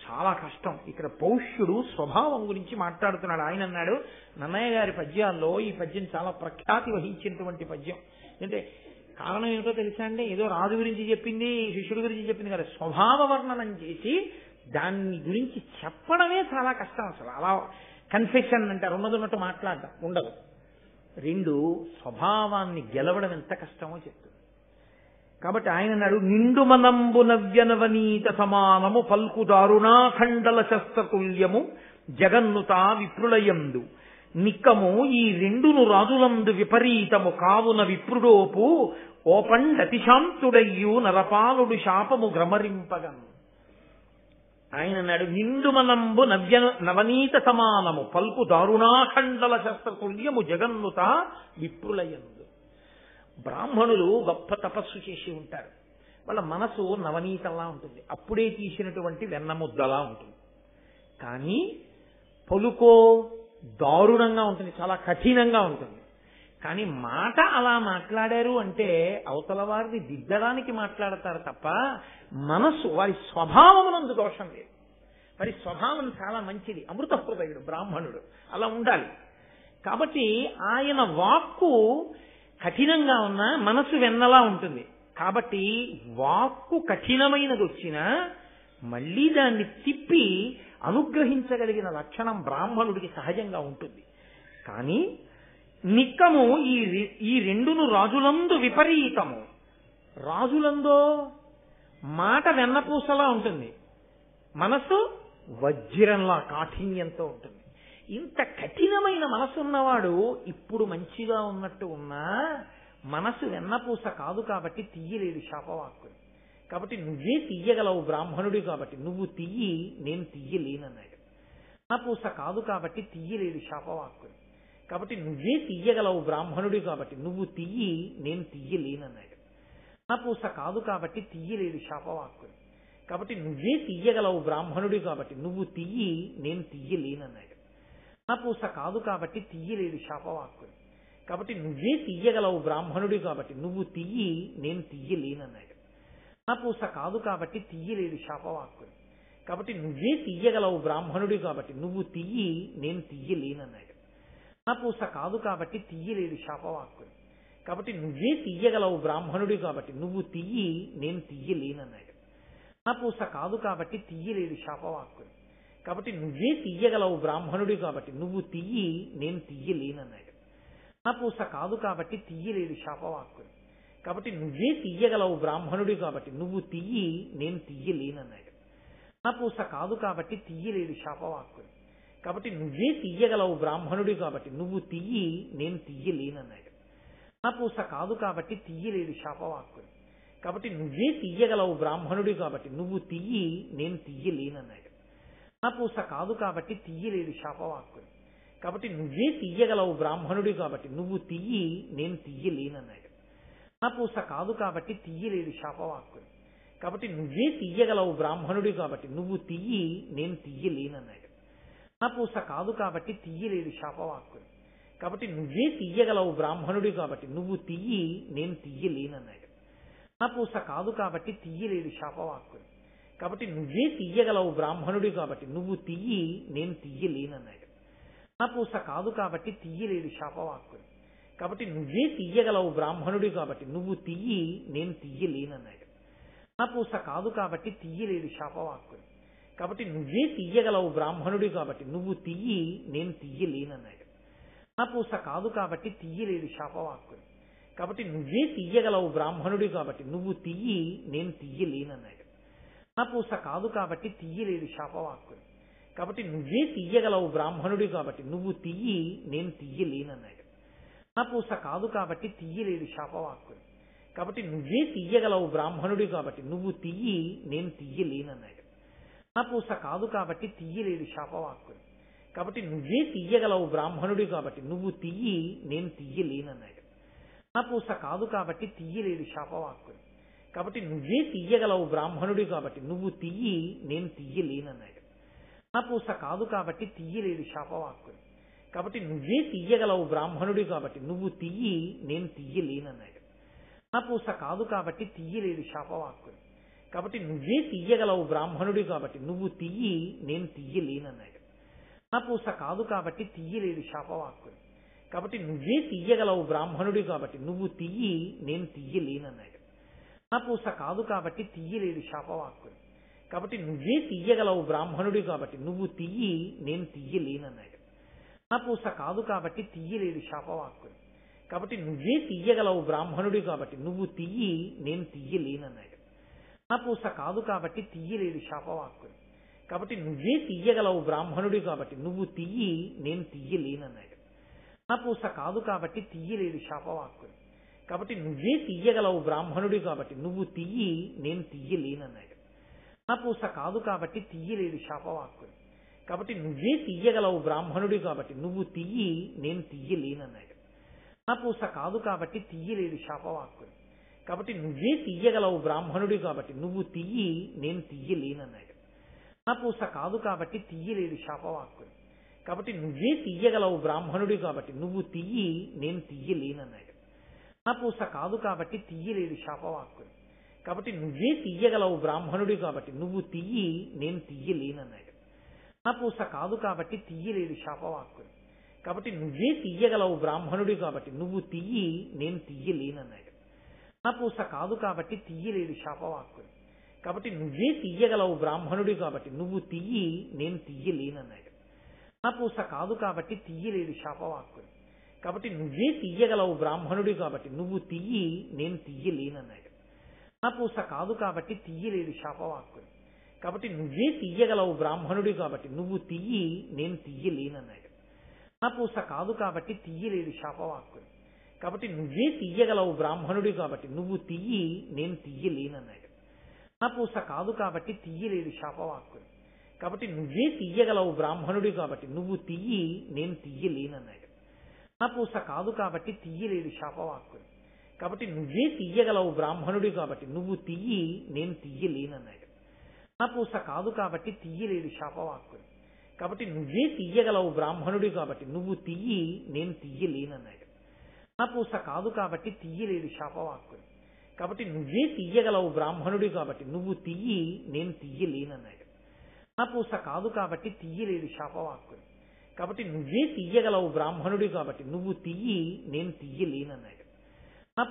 చాలా కష్టం. ఇక్కడ పౌష్యుడు స్వభావం గురించి మాట్లాడుతున్నాడు. ఆయన అన్నాడు, నన్నయ్య గారి పద్యాల్లో ఈ పద్యం చాలా ప్రఖ్యాతి వహించినటువంటి పద్యం. అంటే కారణం ఏమిటో తెలుసా అండి? ఏదో రాజు గురించి చెప్పింది, శిష్యుడి గురించి చెప్పింది కదా, స్వభావ వర్ణనం చేసి దాన్ని గురించి చెప్పడమే చాలా కష్టం. అసలు అలా కన్ఫెషన్ అంటారు, ఉన్నదన్నట్టు మాట్లాడటం ఉండదు. రెండు, స్వభావాన్ని గెలవడం ఎంత కష్టమో చెప్తుంది. కాబట్టి ఆయన అన్నాడు, నిండు మనంబు నవ్యనవనీత సమానము పల్కు దారుణాఖండల శస్త్రతుల్యము జగన్నుతా విప్రులయందు నిక్కము ఈ రెండును రాజులందు విపరీతము కావున విప్రుడోపు ఓపండతిశాంతుడయ్యు నరపాలుడు శాపము గ్రమరింపగన్. ఆయన అన్నాడు, నిండు మనంబు నవనీత సమానము పల్కు దారుణాఖండల శస్త్రతుల్యము జగన్నుత విప్రులయందు. బ్రాహ్మణులు గొప్ప తపస్సు చేసి ఉంటారు. వాళ్ళ మనసు నవనీతంలా ఉంటుంది, అప్పుడే తీసినటువంటి వెన్నముద్దలా ఉంటుంది. కానీ పలుకో దారుణంగా ఉంటుంది, చాలా కఠినంగా ఉంటుంది. కానీ మాట అలా మాట్లాడారు అంటే అవతల వారిని దిద్దడానికి మాట్లాడతారు తప్ప మనస్సు, వారి స్వభావమునందు దోషం లేదు. వారి స్వభావం చాలా మంచిది, అమృత హృదయుడు బ్రాహ్మణుడు, అలా ఉండాలి. కాబట్టి ఆయన వాక్కు కఠినంగా ఉన్న మనసు వెన్నలా ఉంటుంది. కాబట్టి వాక్కు కఠినమైనది వచ్చినా మళ్ళీ దాన్ని తిప్పి అనుగ్రహించగలిగిన లక్షణం బ్రాహ్మణుడికి సహజంగా ఉంటుంది. కానీ నిక్కము ఈ రెండును రాజులందు విపరీతము. రాజులందో మాట వెన్నపూసలా ఉంటుంది, మనస్సు వజ్రంలా కాఠిన్యంతో ఉంటుంది. ఇంత కఠినమైన మనసు ఉన్నవాడు ఇప్పుడు మంచిగా ఉన్నట్టు ఉన్నా మనసు వెన్నపూస కాదు కాబట్టి తీయలేడు శాపవాక్కుని. కాబట్టి నువ్వే తీయగలవు బ్రాహ్మణుడి కాబట్టి నువ్వు తీయి, నేను తీయలేనన్నాడు. వెన్నపూస కాదు కాబట్టి తీయలేడు శాపవాక్కుని. కాబట్టి నువ్వే తీయగలవు బ్రాహ్మణుడి కాబట్టి నువ్వు తీయి, నేను తీయలేనన్నాడు. వెన్నపూస కాదు కాబట్టి తీయలేడు శాపవాక్కుని. కాబట్టి నువ్వే తీయగలవు బ్రాహ్మణుడి కాబట్టి నువ్వు తీయి, నేను తీయలేనన్నాడు. వెన్నపూస కాదు కాబట్టి తీయలేడు శాపవాక్కుని. కాబట్టి నువ్వే తీయగలవు బ్రాహ్మణుడి కాబట్టి నువ్వు తీయి, నేను తీయలేనన్నాడు. వెన్నపూస కాదు కాబట్టి తీయలేడు శాపవాక్కుని. కాబట్టి నువ్వే తీయగలవు బ్రాహ్మణుడి కాబట్టి నువ్వు తీయి, నేను తీయలేనన్నాడు. వెన్నపూస కాదు కాబట్టి తీయలేడు శాపవాక్కుని. కాబట్టి నువ్వే తీయగలవు బ్రాహ్మణుడి కాబట్టి నువ్వు తీయి, నేను తీయలేనన్నాడు. వెన్నపూస కాదు కాబట్టి తీయలేడు శాపవాక్కుని. కాబట్టి నువ్వే తీయగలవు బ్రాహ్మణుడి కాబట్టి నువ్వు తీయి, నేను తీయలేనన్నాడు. వెన్నపూస కాదు కాబట్టి తీయలేడు శాపవాక్కుని. కాబట్టి నువ్వే తీయగలవు బ్రాహ్మణుడి కాబట్టి నువ్వు తీయి, నేను తీయలేనన్నాడు. వెన్నపూస కాదు కాబట్టి తీయలేడు శాపవాక్కుని. కాబట్టి నువ్వే తీయగలవు బ్రాహ్మణుడి కాబట్టి నువ్వు తీయి, నేను తీయలేనన్నాడు. వెన్నపూస కాదు కాబట్టి తీయలేడు శాపవాక్కుని. కాబట్టి నువ్వే తీయగలవు బ్రాహ్మణుడి కాబట్టి నువ్వు తీయి, నేను తీయలేనన్నాడు. వెన్నపూస కాదు కాబట్టి తీయలేడు శాపవాక్కుని. కాబట్టి నువ్వే తీయగలవు బ్రాహ్మణుడి కాబట్టి నువ్వు తీయి, నేను తీయలేనన్నాడు. వెన్నపూస కాదు కాబట్టి తీయలేడు శాపవాక్కుని. కాబట్టి నువ్వే తీయగలవు బ్రాహ్మణుడి కాబట్టి నువ్వు తీయి, నేను తీయలేనన్నాడు. వెన్నపూస కాదు కాబట్టి తీయలేడు శాపవాక్కుని. కాబట్టి నువ్వే తీయగలవు బ్రాహ్మణుడి కాబట్టి నువ్వు తీయి, నేను తీయలేనన్నాడు. వెన్నపూస కాదు కాబట్టి తీయలేడు శాపవాక్కుని. కాబట్టి నువ్వే తీయగలవు బ్రాహ్మణుడి కాబట్టి నువ్వు తీయి, నేను తీయలేనన్నాడు. వెన్నపూస కాదు కాబట్టి తీయలేడు శాపవాక్కుని. కాబట్టి నువ్వే తీయగలవు బ్రాహ్మణుడి కాబట్టి నువ్వు తీయి, నేను తీయలేనన్నాడు. వెన్నపూస కాదు కాబట్టి తీయలేడు శాపవాక్కుని. కాబట్టి నువ్వే తీయగలవు బ్రాహ్మణుడి కాబట్టి నువ్వు తీయి, నేను తీయలేనన్నాడు. వెన్నపూస కాదు కాబట్టి తీయలేడు శాపవాక్కుని. కాబట్టి నువ్వే తీయగలవు బ్రాహ్మణుడి కాబట్టి నువ్వు తీయి, నేను తీయలేనన్నాడు. వెన్నపూస కాదు కాబట్టి తీయలేడు శాపవాక్కుని. కాబట్టి నువ్వే తీయగలవు బ్రాహ్మణుడి కాబట్టి నువ్వు తీయి, నేను తీయలేనన్నాడు. వెన్నపూస కాదు కాబట్టి తీయలేడు శాపవాక్కుని. కాబట్టి నువ్వే తీయగలవు బ్రాహ్మణుడి కాబట్టి నువ్వు తీయి, నేను తీయలేనన్నాడు. వెన్నపూస కాదు కాబట్టి తీయలేడు శాపవాక్కుని. కాబట్టి నువ్వే తీయగలవు బ్రాహ్మణుడి కాబట్టి నువ్వు తీయి, నేను తీయలేనన్నాడు. వెన్నపూస కాదు కాబట్టి తీయలేడు శాపవాక్కుని. కాబట్టి నువ్వే తీయగలవు బ్రాహ్మణుడి కాబట్టి నువ్వు తీయి, నేను తీయలేనన్నాడు. వెన్నపూస కాదు కాబట్టి తీయలేడు శాపవాక్కుని. కాబట్టి నువ్వే తీయగలవు బ్రాహ్మణుడి కాబట్టి నువ్వు తీయి, నేను తీయలేనన్నాడు. వెన్నపూస కాదు కాబట్టి తీయలేడు శాపవాక్కుని. కాబట్టి నువ్వే తీయగలవు బ్రాహ్మణుడి కాబట్టి నువ్వు తీయి, నేను తీయలేనన్నాడు. వెన్నపూస కాదు కాబట్టి తీయలేడు శాపవాక్కుని. కాబట్టి నువ్వే తీయగలవు బ్రాహ్మణుడి కాబట్టి నువ్వు తీయి, నేను తీయలేనన్నాడు. వెన్నపూస కాదు కాబట్టి తీయలేడు శాపవాక్కుని. కాబట్టి నువ్వే తీయగలవు బ్రాహ్మణుడి కాబట్టి నువ్వు తీయి, నేను తీయలేనన్నాడు. వెన్నపూస కాదు కాబట్టి తీయలేడు శాపవాక్కుని. కాబట్టి నువ్వే తీయగలవు బ్రాహ్మణుడి కాబట్టి నువ్వు తీయి, నేను తీయలేనన్నాడు. వెన్నపూస కాదు కాబట్టి తీయలేడు శాపవాక్కుని. కాబట్టి నువ్వే తీయగలవు బ్రాహ్మణుడి కాబట్టి నువ్వు తీయి, నేను తీయలేనన్నాడు. వెన్నపూస కాదు కాబట్టి తీయలేడు శాపవాక్కుని. కాబట్టి నువ్వే తీయగలవు బ్రాహ్మణుడి కాబట్టి నువ్వు తీయి, నేను తీయలేనన్నాడు. వెన్నపూస కాదు కాబట్టి తీయలేడు శాపవాక్కుని. కాబట్టి నువ్వే తీయగలవు బ్రాహ్మణుడి కాబట్టి నువ్వు తీయి, నేను తీయలేనన్నాడు. వెన్నపూస కాదు కాబట్టి తీయలేడు శాపవాక్కుని. కాబట్టి నువ్వే తీయగలవు బ్రాహ్మణుడి కాబట్టి నువ్వు తీయి, నేను తీయలేనన్నాడు. వెన్నపూస కాదు కాబట్టి తీయలేడు శాపవాక్కుని. కాబట్టి నువ్వే తీయగలవు బ్రాహ్మణుడి కాబట్టి నువ్వు తీయి, నేను తీయలేనన్నాడు. వెన్నపూస కాదు కాబట్టి తీయలేడు శాపవాక్కుని. కాబట్టి నువ్వే తీయగలవు బ్రాహ్మణుడి కాబట్టి నువ్వు తీయి, నేను తీయలేనన్నాడు. వెన్నపూస కాదు కాబట్టి తీయలేడు శాపవాక్కుని. కాబట్టి నువ్వే తీయగలవు బ్రాహ్మణుడి కాబట్టి నువ్వు తీయి, నేను తీయలేనన్నాడు. వెన్నపూస కాదు కాబట్టి తీయలేడు శాపవాక్కుని. కాబట్టి నువ్వే తీయగలవు బ్రాహ్మణుడి కాబట్టి నువ్వు తీయి, నేను తీయలేనన్నాడు. వెన్నపూస కాదు కాబట్టి తీయలేడు శాపవాక్కుని. కాబట్టి నువ్వే తీయగలవు బ్రాహ్మణుడి కాబట్టి నువ్వు తీయి, నేను తీయలేనన్నాడు. వెన్నపూస కాదు కాబట్టి తీయలేడు శాపవాక్కుని. కాబట్టి నువ్వే తీయగలవు బ్రాహ్మణుడి కాబట్టి నువ్వు తీయి నేను తీయలేనన్నాడు. పూస కాదు కాబట్టి తీయలేడు శాపవాక్కుని. కాబట్టి నువ్వే తీయగలవు బ్రాహ్మణుడి కాబట్టి నువ్వు తీయి నేను తీయలేనన్నాడు. పూస కాదు కాబట్టి తీయలేడు శాపవాక్కుని. కాబట్టి నువ్వే తీయగలవు బ్రాహ్మణుడి కాబట్టి నువ్వు తీయి నేను తీయలేనన్నాడు. పూస కాదు కాబట్టి తీయలేడు శాపవాక్కుని. కాబట్టి నువ్వే తీయగలవు బ్రాహ్మణుడి కాబట్టి నువ్వు తీయి నేను తీయలేనన్నాడు. పూస కాదు కాబట్టి తీయలేడు శాపవాక్కుని. కాబట్టి నువ్వే తీయగలవు బ్రాహ్మణుడి కాబట్టి నువ్వు తీయి నేను తీయలేనన్నాడు. పూస కాదు కాబట్టి తీయలేడు శాపవాక్కుని. కాబట్టి నువ్వే తీయగలవు బ్రాహ్మణుడి కాబట్టి నువ్వు తీయి నేను తీయలేనన్నాడు. పూస కాదు కాబట్టి తీయలేడు శాపవాక్కుని. కాబట్టి నువ్వే తీయగలవు బ్రాహ్మణుడి కాబట్టి నువ్వు తీయి నేను తీయలేనన్నాడు.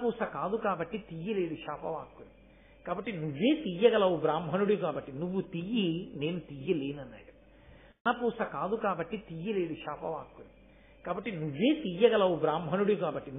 పూస కాదు కాబట్టి తీయలేడు శాపవాక్కుని. కాబట్టి నువ్వే తీయగలవు బ్రాహ్మణుడి కాబట్టి నువ్వు తీయి నేను తీయలేనన్నాడు. పూస కాదు కాబట్టి తీయలేడు శాపవాక్కుని. కాబట్టి నువ్వే తీయగలవు బ్రాహ్మణుడి కాబట్టి